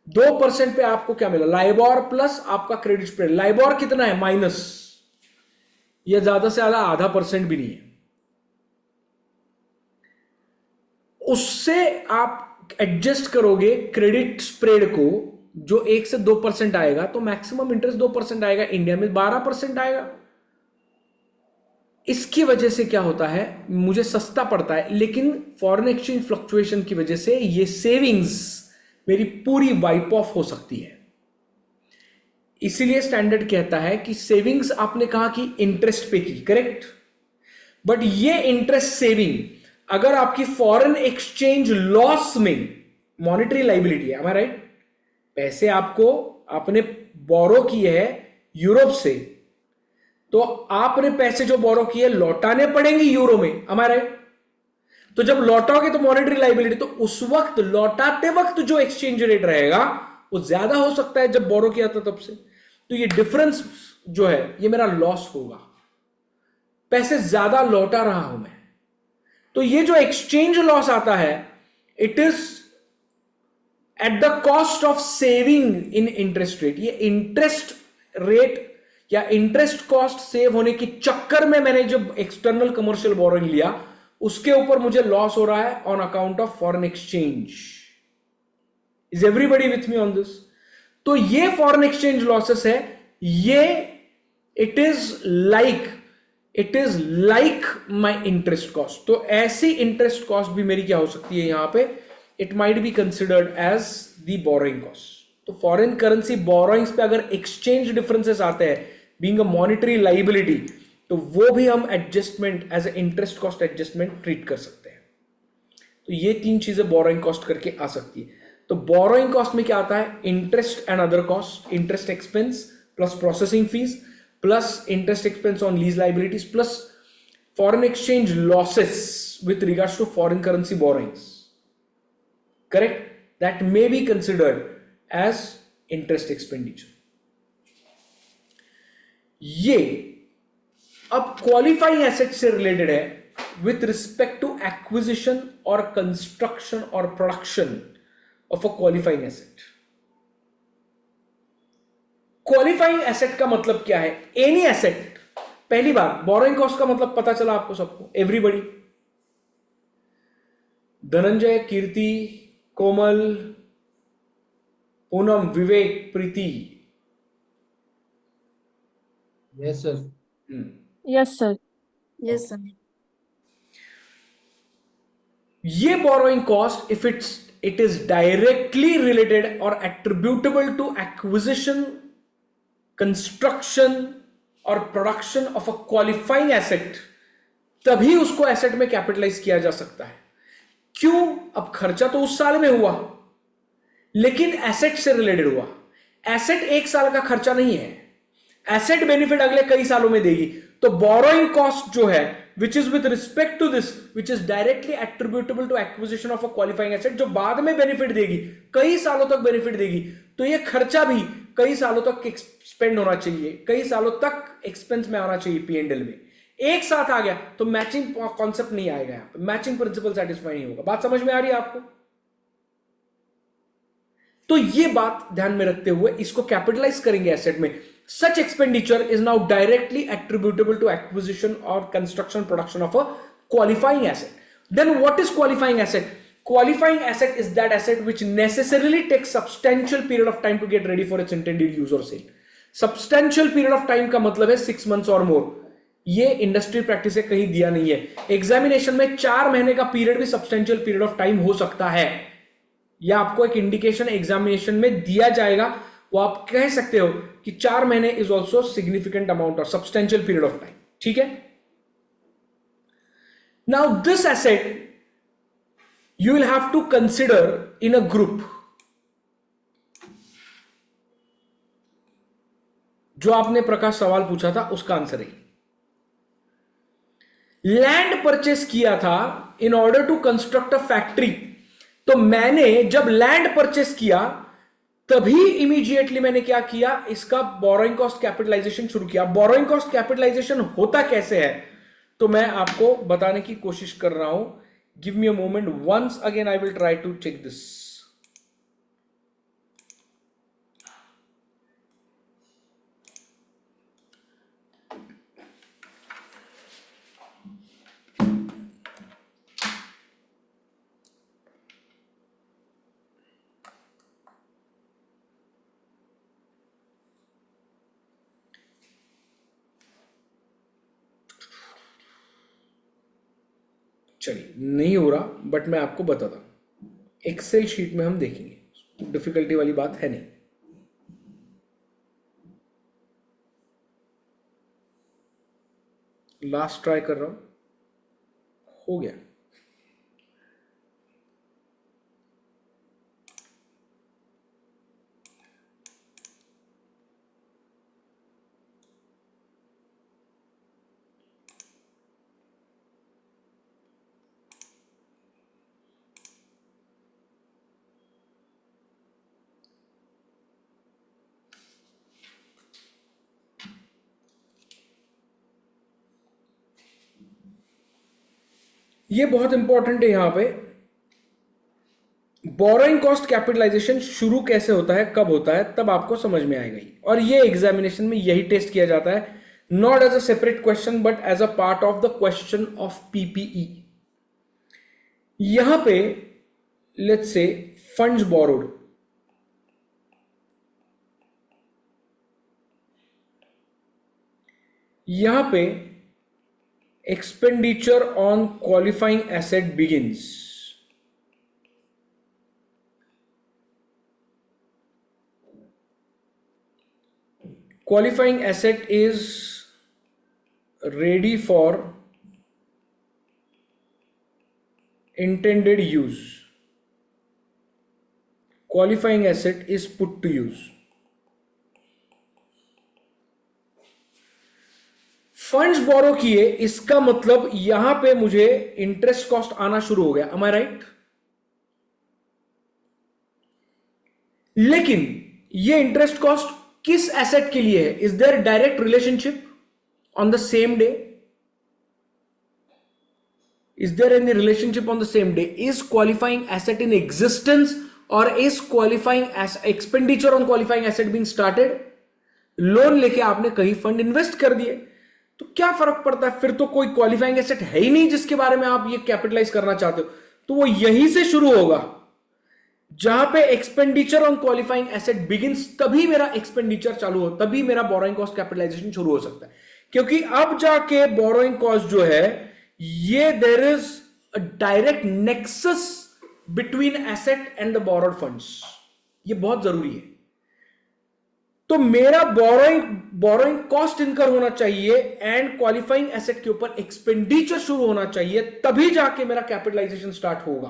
2% पे आपको क्या मिला, लाइबोर प्लस आपका क्रेडिट स्प्रेड. लाइबोर कितना है, माइनस, या ज्यादा से ज्यादा 0.5% भी नहीं है. उससे आप एडजस्ट करोगे क्रेडिट स्प्रेड को, जो 1 से 2% आएगा, तो मैक्सिमम इंटरेस्ट 2% आएगा. इंडिया में 12% आएगा. इसकी वजह से क्या होता है, मुझे सस्ता पड़ता है, लेकिन फॉरेन एक्सचेंज फ्लक्चुएशन की वजह से ये सेविंग्स मेरी पूरी वाइप ऑफ हो सकती है. इसीलिए स्टैंडर्ड कहता है कि सेविंग्स आपने कहा कि इंटरेस्ट पे की, करेक्ट, बट ये इंटरेस्ट सेविंग अगर आपकी फॉरेन एक्सचेंज लॉस में मॉनेटरी लाइबिलिटी है, am I right? पैसे आपको आपने बोरो किए हैं यूरोप से, तो आपने पैसे जो बोरो किए लौटाने पड़ेंगे यूरो में, am I right? तो जब लौटाओगे तो मॉनेटरी लाइबिलिटी, तो उस वक्त लौटाते वक्त जो एक्सचेंज रेट रहेगा वो ज्यादा हो सकता है जब बोरो किया था तब से. तो ये डिफरेंस जो है ये मेरा लॉस होगा, पैसे ज्यादा लौटा रहा हूं मैं. तो ये जो एक्सचेंज लॉस आता है, it is at the cost of saving in interest rate. ये इंटरेस्ट रेट या इंटरेस्ट कॉस्ट सेव होने के चक्कर में मैंने जब एक्सटर्नल कमर्शियल बोरोइंग लिया, उसके ऊपर मुझे लॉस हो रहा है on account of foreign exchange. Is everybody with me on this? तो ये फॉरेन एक्सचेंज लॉसेस है, ये it is like my interest cost. तो ऐसी इंटरेस्ट कॉस्ट भी मेरी क्या हो सकती है यहां पे, it might be considered as the borrowing cost. तो फॉरेन करेंसी बोरोइंग्स पे अगर एक्सचेंज डिफरेंसेस आते हैं बीइंग अ मॉनेटरी लाइबिलिटी, तो वो भी हम adjustment as a interest cost adjustment treat कर सकते हैं. तो ये 3 चीजें बोरोइंग कॉस्ट करके आ सकती है. तो बोरोइंग कॉस्ट में क्या आता है, interest and other cost, interest expense plus processing fees plus interest expense on lease liabilities plus foreign exchange losses with regards to foreign currency borrowings. Correct? That may be considered as interest expenditure. ये अब qualifying asset से related है with respect to acquisition और construction और production of a qualifying asset. Qualifying asset का मतलब क्या है? Any asset. पहली बार बोरोइंग कॉस्ट का मतलब पता चला आपको सबको, everybody. Dhananjay, Kirti, Komal, Poonam, Vivek, Preeti. Yes sir. Yes, sir. Yes, sir. ये borrowing cost if it is directly related और एट्रीब्यूटेबल टू एक्विजिशन, कंस्ट्रक्शन और production of a qualifying asset, तभी उसको एसेट में कैपिटलाइज किया जा सकता है. क्यों? अब खर्चा तो उस साल में हुआ, लेकिन एसेट से रिलेटेड हुआ. एसेट एक साल का खर्चा नहीं है, एसेट बेनिफिट अगले कई सालों में देगी. तो बोरोइंग कॉस्ट जो है which is with respect to this, which is directly attributable to acquisition of a qualifying asset, जो बाद में बेनिफिट देगी, कई सालों तक बेनिफिट देगी, तो ये खर्चा भी कई सालों तक स्पेंड होना चाहिए, कई सालों तक एक्सपेंस में आना चाहिए पीएनएल में. एक साथ आ गया तो मैचिंग कॉन्सेप्ट नहीं आएगा, यहां पे मैचिंग प्रिंसिपल सेटिस्फाई नहीं होगा. बात समझ में आ रही है आपको? तो ये बात ध्यान में रखते हुए इसको कैपिटलाइज करेंगे एसेट में. Such expenditure is now directly attributable to acquisition or construction production of a qualifying asset. Then what is qualifying asset? Qualifying asset is that asset which necessarily takes substantial period of time to get ready for its intended use or sale. Substantial period of time का मतलब है 6 months or more. ये industry practice से कहीं दिया नहीं है. Examination में 4 महीने का पीरियड भी सब्सटेंशियल पीरियड ऑफ टाइम हो सकता है. यह आपको एक इंडिकेशन एग्जामिनेशन में दिया जाएगा, वो आप कह सकते हो कि 4 महीने is also significant amount of substantial period of time. ठीक है. Now this asset you will have to consider in a group. जो आपने प्रकाश सवाल पूछा था उसका आंसर है लैंड परचेस किया था in order to construct a factory. तो मैंने जब लैंड परचेस किया तभी इमीडिएटली मैंने क्या किया, इसका बोरोइंग कॉस्ट कैपिटलाइजेशन शुरू किया. बोरोइंग कॉस्ट कैपिटलाइजेशन होता कैसे है तो मैं आपको बताने की कोशिश कर रहा हूं. Give me a moment, once again I will try to check this. चलिए, नहीं हो रहा बट मैं आपको बताता हूं. एक्सेल शीट में हम देखेंगे, डिफिकल्टी वाली बात है नहीं. लास्ट ट्राई कर रहा हूं. हो गया. ये बहुत इंपॉर्टेंट है. यहां पे बोरोइंग कॉस्ट कैपिटलाइजेशन शुरू कैसे होता है, कब होता है, तब आपको समझ में आएगा. और ये एग्जामिनेशन में यही टेस्ट किया जाता है, not as a separate question but as a part of the question of PPE. यहां पे लेट्स से फंड्स बोरोड, यहां पे expenditure on qualifying asset begins. Qualifying asset is ready for intended use. Qualifying asset is put to use. Funds borrow किए, इसका मतलब यहां पे मुझे इंटरेस्ट कॉस्ट आना शुरू हो गया, am I right? लेकिन ये इंटरेस्ट कॉस्ट किस एसेट के लिए है? Is there direct relationship on the same day? Is there any relationship on the same day? Is qualifying asset in existence or is qualifying as expenditure on qualifying asset being started? Loan लेके आपने कहीं fund invest कर दिए तो क्या फर्क पड़ता है? फिर तो कोई क्वालिफाइंग एसेट है ही नहीं जिसके बारे में आप ये कैपिटलाइज करना चाहते हो। तो वो यहीं से शुरू होगा जहां पे expenditure on qualifying asset begins, तभी मेरा एक्सपेंडिचर चालू हो, तभी मेरा बोरोइंग कॉस्ट कैपिटलाइजेशन शुरू हो सकता है। क्योंकि अब जाके बोरोइंग कॉस्ट जो है ये there is a direct nexus between asset and the borrowed funds, ये बहुत जरूरी है। तो मेरा बोरोइंग कॉस्ट इनकर होना चाहिए एंड क्वालिफाइंग एसेट के ऊपर एक्सपेंडिचर शुरू होना चाहिए, तभी जाके मेरा कैपिटलाइजेशन स्टार्ट होगा।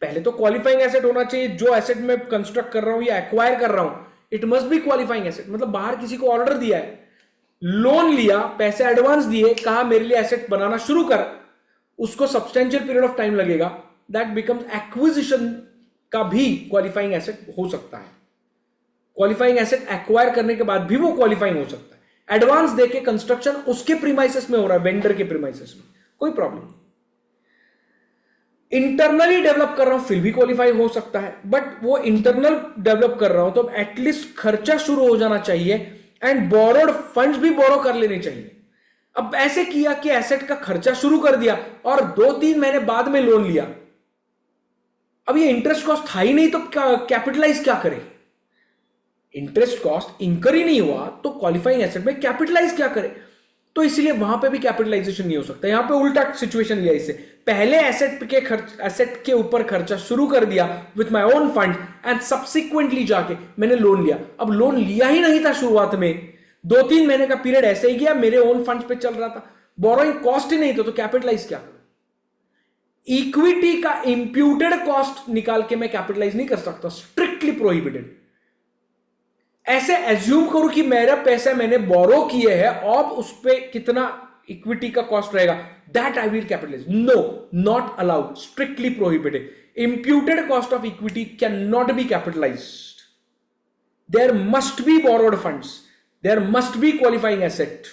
पहले तो क्वालिफाइंग एसेट होना चाहिए, जो एसेट में कंस्ट्रक्ट कर रहा हूं या एक्वायर कर रहा हूं, it must be qualifying asset. मतलब बाहर किसी को ऑर्डर दिया है, लोन लिया, पैसे एडवांस दिए, कहा मेरे लिए एसेट बनाना शुरू कर, उसको सब्सटेंशियल पीरियड ऑफ टाइम लगेगा, दैट बिकम्स एक्विजिशन का भी क्वालिफाइंग एसेट हो सकता है। क्वालिफाइंग एसेट एक्वायर करने के बाद भी वो क्वालिफाइंग हो सकता है। एडवांस देके कंस्ट्रक्शन उसके प्रीमाइसेस में हो रहा है, वेंडर के प्रीमाइसेस में, कोई प्रॉब्लम नहीं। इंटरनली डेवलप कर रहा हूं फिर भी क्वालिफाई हो सकता है, बट वो इंटरनल डेवलप कर रहा हूं तो एटलीस्ट खर्चा शुरू हो जाना चाहिए एंड बोरोड फंड्स भी बोरो कर लेने चाहिए। अब ऐसे किया कि एसेट का खर्चा शुरू कर दिया और 2-3 महीने बाद में लोन लिया, अब ये इंटरेस्ट कॉस्ट था ही नहीं तो कैपिटलाइज क्या करे? इंटरेस्ट कॉस्ट इंकर ही नहीं हुआ तो क्वालिफाइंग एसेट में कैपिटलाइज क्या करे? तो इसलिए वहां पे भी कैपिटलाइजेशन नहीं हो सकता। यहां पे उल्टा सिचुएशन लिया इससे, पहले एसेट के ऊपर खर्चा शुरू कर दिया with my own fund and subsequently जाके मैंने लोन लिया। अब लोन लिया ही नहीं था शुरुआत में, 2-3 महीने का पीरियड ऐसे ही गया, मेरे ओन फंड पे चल रहा था, बोरोइंग कॉस्ट ही नहीं था, तो कैपिटलाइज क्या करूं? इक्विटी का इंप्यूटेड कॉस्ट निकाल के मैं कैपिटलाइज नहीं कर सकता, स्ट्रिक्टली प्रोहिबिटेड। ऐसे एज्यूम करूं कि मेरा पैसा मैंने बोरो किए हैं, अब उस पर कितना इक्विटी का कॉस्ट रहेगा, that I will capitalise. No, not allowed, strictly prohibited. Imputed cost of equity can not be capitalised. There must be borrowed funds, there must be qualifying asset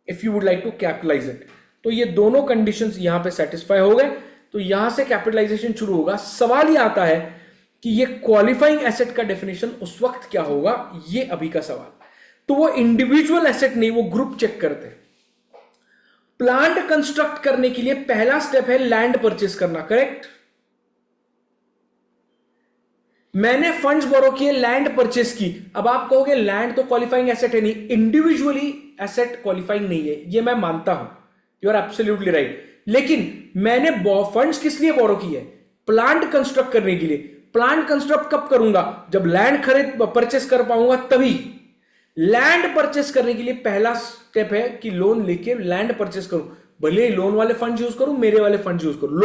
if you would like to capitalise it. तो ये दोनों conditions यहां पे satisfy हो गए, तो यहां से कैपिटलाइजेशन शुरू होगा। सवाल ये आता है कि ये क्वालिफाइंग एसेट का डेफिनेशन उस वक्त क्या होगा, ये अभी का सवाल। तो वो इंडिविजुअल एसेट नहीं, वो ग्रुप चेक करते हैं। प्लांट कंस्ट्रक्ट करने के लिए पहला स्टेप है लैंड परचेस करना, करेक्ट? मैंने फंड्स बोरो किए, लैंड परचेस की। अब आप कहोगे लैंड तो क्वालिफाइंग एसेट है नहीं, इंडिविजुअली एसेट क्वालिफाइंग नहीं है, ये मैं मानता हूं, यू आर एब्सोल्युटली राइट। लेकिन मैंने फंड्स किस लिए बोरो किए? प्लांट कंस्ट्रक्ट करने के लिए। प्लांट कंस्ट्रक्ट कब करूंगा? जब लैंड परचेस कर पाऊंगा तभी। लैंड परचेस करने के लिए पहला स्टेप है कि लोन लेके लैंड परचेस करूं, भले लोन वाले फंड यूज करूं, मेरे वाले फंड यूज करूं,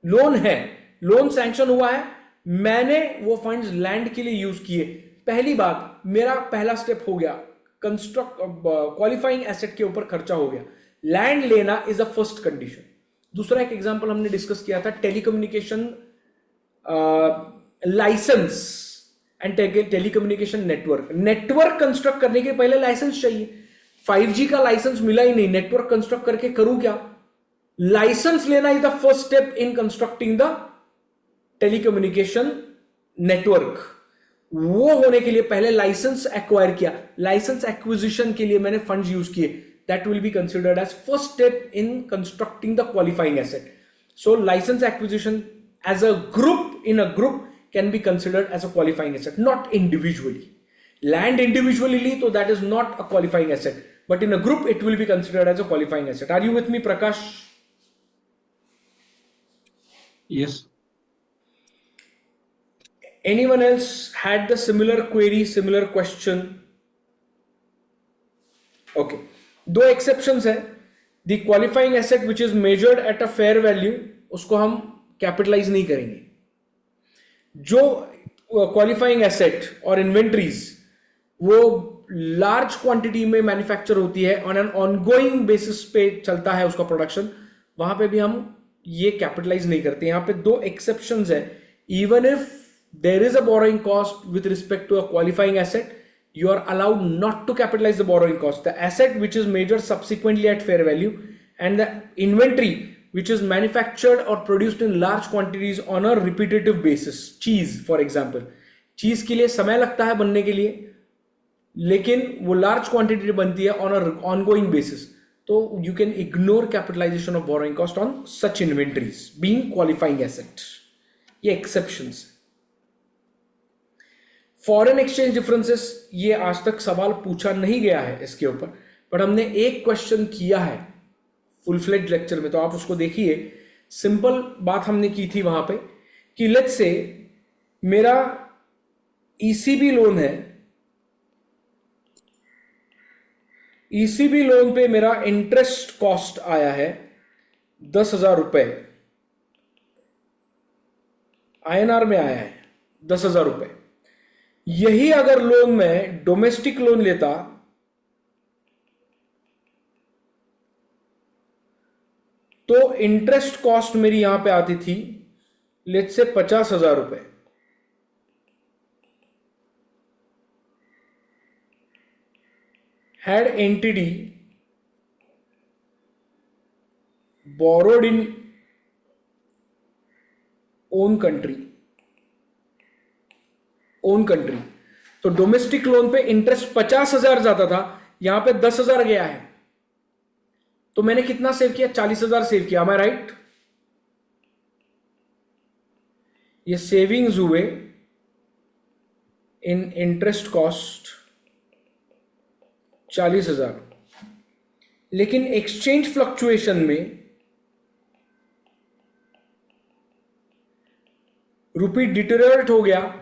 लोन है, लोन सैंक्शन हुआ है, मैंने वो फंड्स लैंड के लिए यूज किए। पहली बात, मेरा पहला स्टेप हो गया, कंस्ट्रक्ट क्वालिफाइंग एसेट के ऊपर खर्चा हो गया। लैंड लेना इज अ फर्स्ट कंडीशन। दूसरा एक एग्जांपल हमने डिस्कस किया था, telecommunication licence and telecommunication network construct करने के पहले लाइसेंस चाहिए। 5G का लाइसेंस मिला ही नहीं, नेटवर्क कंस्ट्रक्ट करके करूं क्या? लाइसेंस लेना is the first step in constructing the telecommunication network. वो होने के लिए पहले लाइसेंस एक्वायर किया, लाइसेंस एक्विजिशन के लिए मैंने फंड्स यूज किए, that will be considered as first step in constructing the qualifying asset. So licence acquisition as a group, in a group, can be considered as a qualifying asset, not individually. Land individually, so that is not a qualifying asset, but in a group it will be considered as a qualifying asset. Are you with me, Prakash? Yes. Anyone else had the similar query, similar question? Okay, दो exceptions है। The qualifying asset which is measured at a fair value, उसको हम capitalise नहीं करेंगे। जो qualifying asset और inventories वो large quantity में मैन्युफैक्चर होती है, ऑन एन ऑनगोइंग बेसिस पे चलता है उसका प्रोडक्शन, वहां पे भी हम ये कैपिटलाइज नहीं करते। यहाँ पे दो एक्सेप्शंस है। Even if there is a borrowing cost with respect to a qualifying asset, you are allowed not to capitalize the borrowing cost. The asset which is measured subsequently at fair value, and the inventory which is manufactured or produced in large quantities on a repetitive basis. Cheese for example, cheese के लिए समय लगता है बनने के लिए, लेकिन वो large quantity बनती है on a ongoing basis, तो you can ignore capitalization of borrowing cost on such inventories being qualifying asset. ये exceptions. फॉरेन एक्सचेंज डिफरेंसेस, ये आज तक सवाल पूछा नहीं गया है इसके ऊपर, पर हमने एक क्वेश्चन किया है फुल फ्लेज लेक्चर में, तो आप उसको देखिए। सिंपल बात हमने की थी वहां पे कि लेट्स से मेरा ईसीबी लोन है, ईसीबी लोन पे मेरा इंटरेस्ट कॉस्ट आया है 10,000 रुपए, INR में आया है 10,000 रुपए। यही अगर लोन में डोमेस्टिक लोन लेता तो इंटरेस्ट कॉस्ट मेरी यहां पे आती थी लेट्स से 50,000 रुपए। Had entity borrowed in own country, तो डोमेस्टिक लोन पे इंटरेस्ट 50,000 जाता था, यहां पे 10,000 गया है, तो मैंने कितना सेव किया? 40,000 सेव किया। am I right? ये सेविंग्स हुए इन इंटरेस्ट कॉस्ट 40,000, लेकिन एक्सचेंज फ्लक्चुएशन में रुपी डिटेरियोरेट हो गया,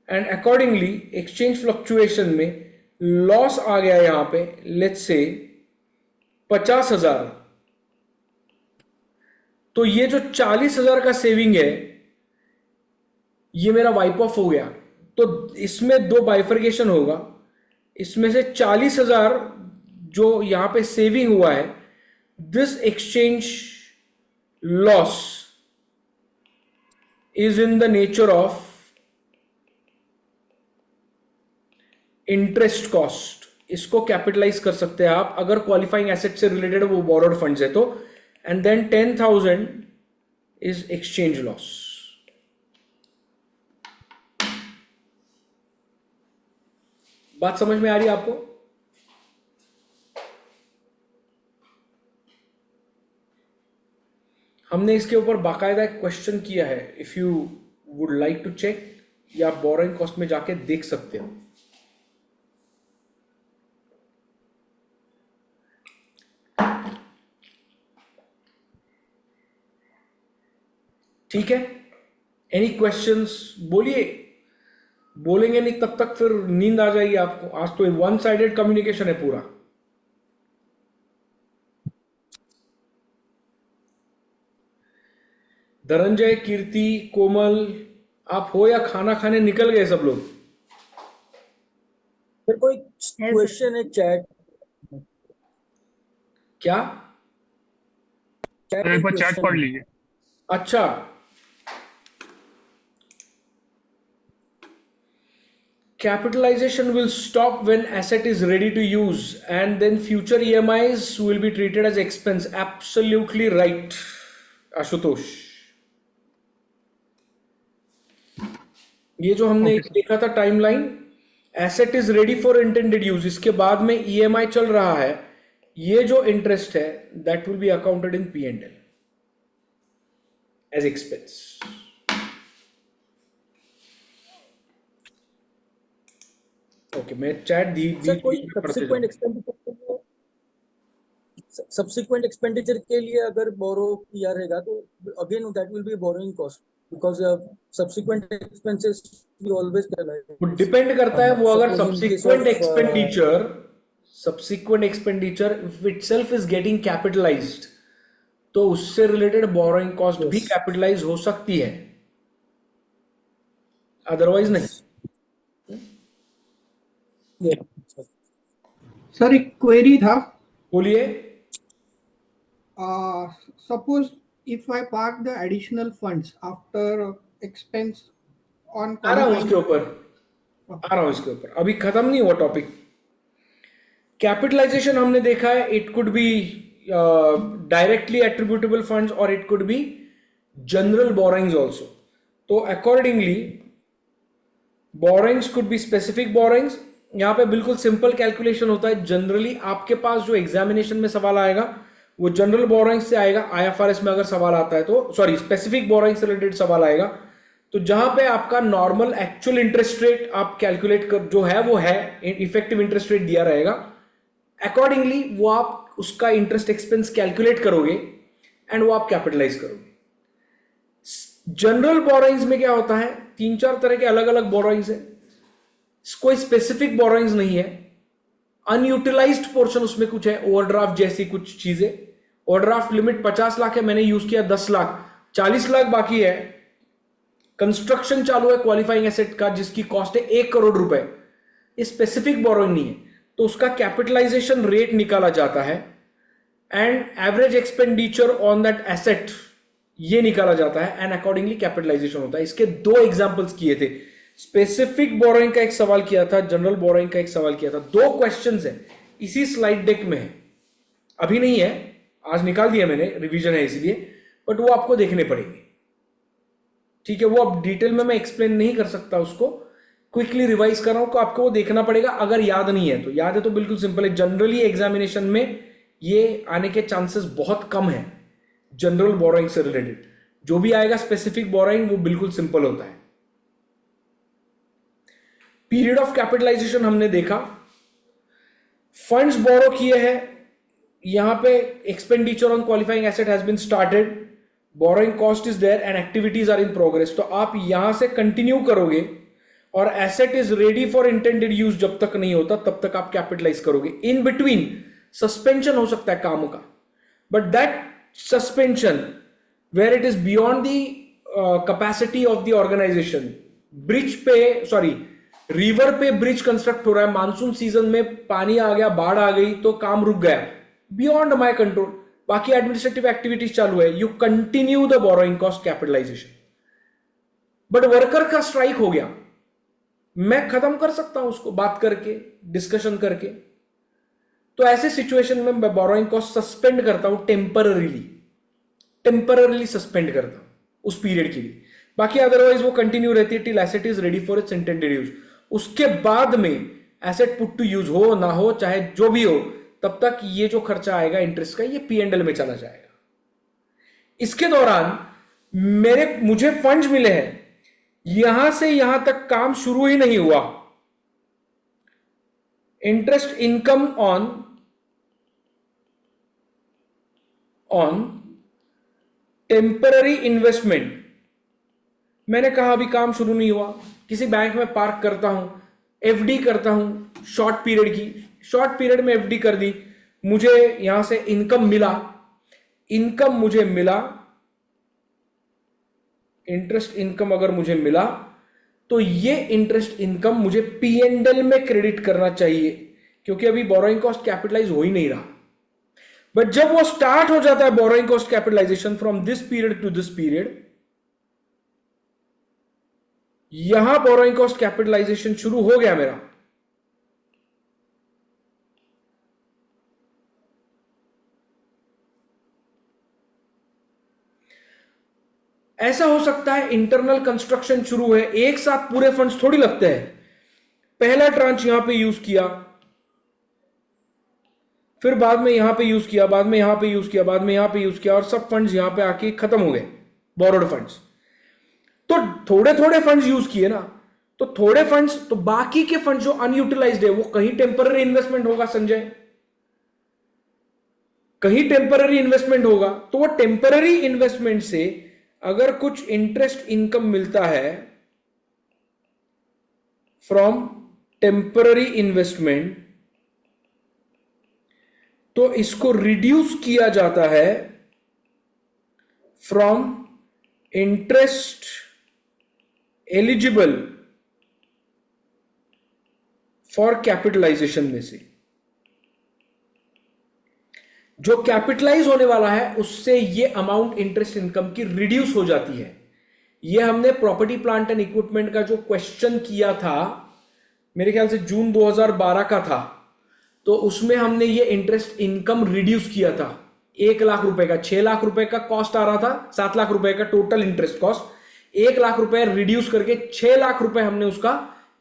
एंड अकॉर्डिंगली एक्सचेंज फ्लक्चुएशन में लॉस आ गया यहां पे लेट्स से 50,000। तो ये जो 40,000 का सेविंग है ये मेरा वाइप ऑफ हो गया। तो इसमें दो बाइफर्केशन होगा, इसमें से 40,000 जो यहां पे सेविंग हुआ है, this exchange loss is in the nature of interest cost. इसको कैपिटलाइज कर सकते हैं आप अगर क्वालिफाइंग एसेट से रिलेटेड वो बोरोड फंड्स है तो, and then 10,000 is exchange loss. बात समझ में आ रही है आपको? हमने इसके ऊपर बाकायदा एक क्वेश्चन किया है, if you would like to check, या आप बोरोइंग कॉस्ट में जाके देख सकते हो। ठीक है, एनी क्वेश्चंस? बोलिए, बोलेंगे नहीं तब तक फिर नींद आ जाएगी आपको। आज तो वन साइडेड कम्युनिकेशन है पूरा। धनंजय, कीर्ति, कोमल, आप हो या खाना खाने निकल गए सब लोग? फिर कोई क्वेश्चन है चैट? क्या? एक बार चैट पढ़ लीजिए। अच्छा, capitalization will stop when asset is ready to use, and then future EMIs will be treated as expense. Absolutely right, Ashutosh. ये जो हमने देखा था timeline, asset is ready for intended use, इसके बाद में EMI चल रहा है, ये जो इंटरेस्ट है that will be accounted in P&L as expense. Okay, मैं चैट दी कोई सब्सिक्वेंट एक्सपेंडिचर के लिए अगर बोरो किया रहेगा तो again that will be borrowing cost, because subsequent expenses we always calculate. वो डिपेंड करता है, वो अगर subsequent expenditure itself is getting capitalised तो उससे रिलेटेड बोरोइंग कॉस्ट भी कैपिटलाइज हो सकती है, अदरवाइज नहीं। सर एक क्वेरी था. बोलिए. Suppose if I park the additional funds after expense on आ रहा हूं qualifying. उसके ऊपर, आ रहा हूं इसके ऊपर, अभी खत्म नहीं हुआ टॉपिक. कैपिटलाइजेशन हमने देखा है, it could be directly attributable funds और it could be general borrowings also. तो accordingly borrowings could be specific borrowings. यहां पे बिल्कुल सिंपल कैलकुलेशन होता है. जनरली आपके पास जो एग्जामिनेशन में सवाल आएगा वो जनरल बोरोइंग्स से आएगा. आईएफआरएस में अगर सवाल आता है तो सॉरी स्पेसिफिक बोरोइंग से रिलेटेड सवाल आएगा, तो जहां पे आपका नॉर्मल एक्चुअल इंटरेस्ट रेट आप कैलकुलेट कर जो है वो है इफेक्टिव इंटरेस्ट रेट दिया रहेगा. अकॉर्डिंगली वो आप उसका इंटरेस्ट एक्सपेंस कैलकुलेट करोगे एंड वो आप कैपिटलाइज करोगे. जनरल बोरोइंग्स में क्या होता है, 3-4 तरह के अलग अलग बोरोइंग्स है. कोई स्पेसिफिक बोरोइंग्स नहीं है. अनयूटिलाइज्ड पोर्शन उसमें कुछ है, ओवरड्राफ्ट जैसी कुछ चीजें. ओवरड्राफ्ट लिमिट 50 लाख है, मैंने यूज किया 10 लाख, 40 लाख बाकी है. कंस्ट्रक्शन चालू है क्वालिफाइंग एसेट का जिसकी कॉस्ट है 1 करोड़ रुपए. ये स्पेसिफिक बोरोइंग नहीं है, तो उसका कैपिटलाइजेशन रेट निकाला जाता है and average expenditure on that asset ये निकाला जाता है एंड अकॉर्डिंगली कैपिटलाइजेशन होता है. इसके 2 एग्जांपल्स किए थे. स्पेसिफिक बोरोइंग का एक सवाल किया था, जनरल बोरोइंग का एक सवाल किया था. 2 क्वेश्चंस है, इसी स्लाइड डेक में है, अभी नहीं है, आज निकाल दिया मैंने, रिवीजन है इसलिए, बट वो आपको देखने पड़ेंगे. ठीक है, वो अब डिटेल में मैं एक्सप्लेन नहीं कर सकता, उसको क्विकली रिवाइज कर रहा हूं, तो आपको वो देखना पड़ेगा. अगर याद नहीं है तो, याद है तो बिल्कुल सिंपल है. जनरली एग्जामिनेशन में ये आने के चांसेस बहुत कम है जनरल बोरोइंग से रिलेटेड. जो भी आएगा स्पेसिफिक बोरोइंग वो बिल्कुल सिंपल होता है. पीरियड ऑफ कैपिटलाइजेशन हमने देखा. फंड्स बोरो किए हैं, यहां पे expenditure on qualifying asset has been started, borrowing cost is there and activities are in progress. तो आप यहां से कंटिन्यू करोगे और asset is ready for intended use जब तक नहीं होता तब तक आप कैपिटलाइज करोगे. इन बिटवीन सस्पेंशन हो सकता है कामों का, but that suspension where it is beyond the capacity of the organisation. Bridge पे सॉरी रिवर पे ब्रिज कंस्ट्रक्ट हो रहा है, मानसून सीजन में पानी आ गया, बाढ़ आ गई तो काम रुक गया, बियॉन्ड माई कंट्रोल. बाकी एडमिनिस्ट्रेटिव एक्टिविटीज चालू है, you continue the borrowing cost capitalisation. But worker का स्ट्राइक हो गया, मैं खत्म कर सकता हूं उसको बात करके, डिस्कशन करके. तो ऐसे सिचुएशन में मैं बोरोइंग कॉस्ट सस्पेंड करता हूं टेम्पररीली सस्पेंड करता हूं उस पीरियड के लिए. बाकी अदरवाइज वो कंटिन्यू रहती है till asset is ready for its intended use. उसके बाद में एसेट पुट टू यूज हो ना हो, चाहे जो भी हो, तब तक ये जो खर्चा आएगा इंटरेस्ट का ये P&L में चला जाएगा. इसके दौरान मुझे फंड्स मिले हैं, यहां से यहां तक काम शुरू ही नहीं हुआ. Interest income on temporary investment. मैंने कहा अभी काम शुरू नहीं हुआ, किसी बैंक में पार्क करता हूं, एफडी करता हूं शॉर्ट पीरियड की, शॉर्ट पीरियड में एफडी कर दी, मुझे यहां से इनकम मुझे मिला, इंटरेस्ट इनकम अगर मुझे मिला तो ये इंटरेस्ट इनकम मुझे P&L में क्रेडिट करना चाहिए, क्योंकि अभी बोरोइंग कॉस्ट कैपिटलाइज हो ही नहीं रहा. बट जब वो स्टार्ट हो जाता है borrowing cost capitalisation from this period to this period, यहां बोरोइंग कॉस्ट कैपिटलाइजेशन शुरू हो गया मेरा. ऐसा हो सकता है इंटरनल कंस्ट्रक्शन शुरू है, एक साथ पूरे फंड्स थोड़ी लगते हैं. पहला ट्रांच यहां पे यूज किया, फिर बाद में यहां पे यूज किया, बाद में यहां पे यूज किया, बाद में यहां पे यूज किया, और सब फंड्स यहां पे आके खत्म हो गए, बोरोड फंड्स. तो थोड़े थोड़े फंड्स यूज किए ना, तो थोड़े फंड्स, तो बाकी के फंड्स जो अनयूटिलाइज्ड है वो कहीं टेम्पररी इन्वेस्टमेंट होगा संजय, कहीं टेम्पररी इन्वेस्टमेंट होगा. तो वो टेम्पररी इन्वेस्टमेंट से अगर कुछ इंटरेस्ट इनकम मिलता है फ्रॉम टेम्पररी इन्वेस्टमेंट, तो इसको रिड्यूस किया जाता है from interest eligible for capitalisation में से. जो कैपिटलाइज होने वाला है उससे ये अमाउंट इंटरेस्ट इनकम की रिड्यूस हो जाती है। ये हमने प्रॉपर्टी प्लांट एंड इक्विपमेंट का जो क्वेश्चन किया था, मेरे ख्याल से जून 2012 का था, तो उसमें हमने ये इंटरेस्ट इनकम रिड्यूस किया था 1 लाख रुपए का। 6 लाख रुपए का कॉस्ट आ रहा था, 7 लाख रुपए का टोटल इंटरेस्ट कॉस्ट। 1 लाख रुपए रिड्यूस करके 6 लाख रुपए हमने उसका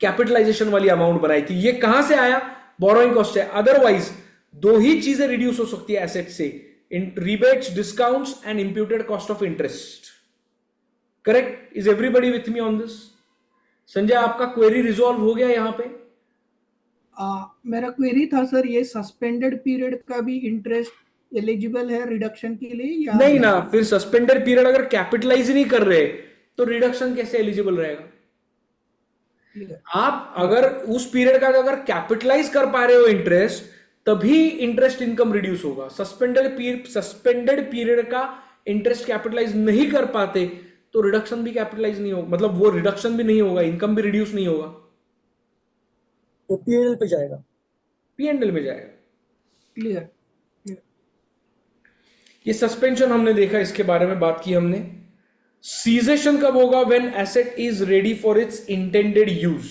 कैपिटलाइजेशन वाली अमाउंट बनाई थी। ये कहां से आया? बोरोइंग कॉस्ट है। अदरवाइज दो ही चीजें रिड्यूस हो सकती है एसेट से, rebates, discounts and imputed cost of interest. Correct? Is everybody with me on this? Sanjay, आपका क्वेरी रिजॉल्व हो गया यहां पे? मेरा क्वेरी था सर, ये सस्पेंडेड पीरियड का भी इंटरेस्ट एलिजिबल है रिडक्शन के लिए या नहीं ना, फिर सस्पेंडेड पीरियड अगर कैपिटलाइज नहीं कर रहे तो रिडक्शन कैसे एलिजिबल रहेगा? आप अगर उस पीरियड का अगर कैपिटलाइज कर पा रहे हो इंटरेस्ट, तभी इंटरेस्ट इनकम रिड्यूस होगा। सस्पेंडेड पीरियड का इंटरेस्ट कैपिटलाइज नहीं कर पाते तो रिडक्शन भी कैपिटलाइज नहीं होगा, मतलब वो रिडक्शन भी नहीं होगा, इनकम भी रिड्यूस नहीं होगा, तो पीएनएल पे जाएगा, पीएनएल में जाएगा। क्लियर? ये सस्पेंशन हमने देखा, इसके बारे में बात की हमने। सीजेशन कब होगा? When asset is ready for its intended use.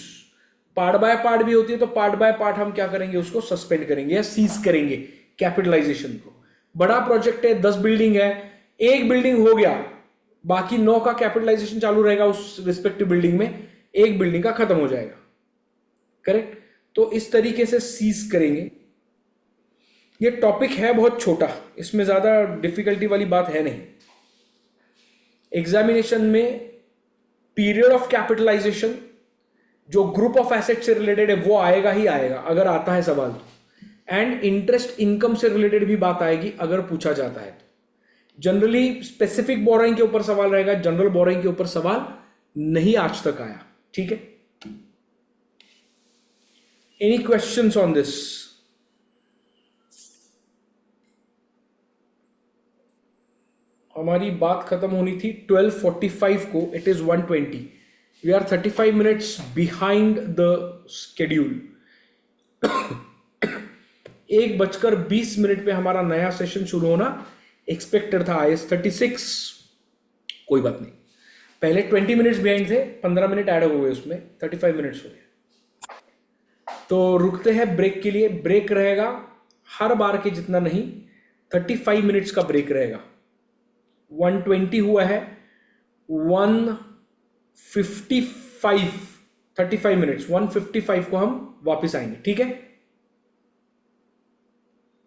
Part by part भी होती है, तो पार्ट बाय पार्ट हम क्या करेंगे? उसको सस्पेंड करेंगे या सीज करेंगे कैपिटलाइजेशन को। बड़ा प्रोजेक्ट है, 10 बिल्डिंग है, एक बिल्डिंग हो गया, बाकी 9 का कैपिटलाइजेशन चालू रहेगा उस रिस्पेक्टिव बिल्डिंग में, एक बिल्डिंग का खत्म हो जाएगा। करेक्ट? तो इस तरीके से सीज करेंगे। ये टॉपिक है बहुत छोटा, इसमें ज्यादा डिफिकल्टी वाली बात है नहीं। एग्जामिनेशन में पीरियड ऑफ कैपिटलाइजेशन जो ग्रुप ऑफ एसेट से रिलेटेड है वो आएगा ही आएगा अगर आता है सवाल तो, एंड इंटरेस्ट इनकम से रिलेटेड भी बात आएगी अगर पूछा जाता है तो। जनरली स्पेसिफिक बोरोइंग के ऊपर सवाल रहेगा, जनरल बोरोइंग के ऊपर सवाल नहीं आज तक आया। ठीक है? Any questions on this? हमारी बात खत्म होनी थी 12:45 को, it is 1:20। We are 35 minutes behind the schedule. 1:20 पे हमारा नया सेशन शुरू होना एक्सपेक्टेड था, IS 36। कोई बात नहीं, पहले 20 मिनट्स बिहाइंड थे, 15 मिनट ऐड हो गए, उसमें 35 मिनट्स हो गए। तो रुकते हैं ब्रेक के लिए। ब्रेक रहेगा हर बार के जितना नहीं, 35 मिनट्स का ब्रेक रहेगा। 1:20 हुआ है, 1:55, 35 मिनट्स, 1:55 को हम वापस आएंगे। ठीक है?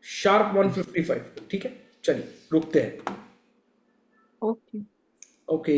शार्प 1:55। ठीक है, चलिए रुकते हैं। Okay. ओके।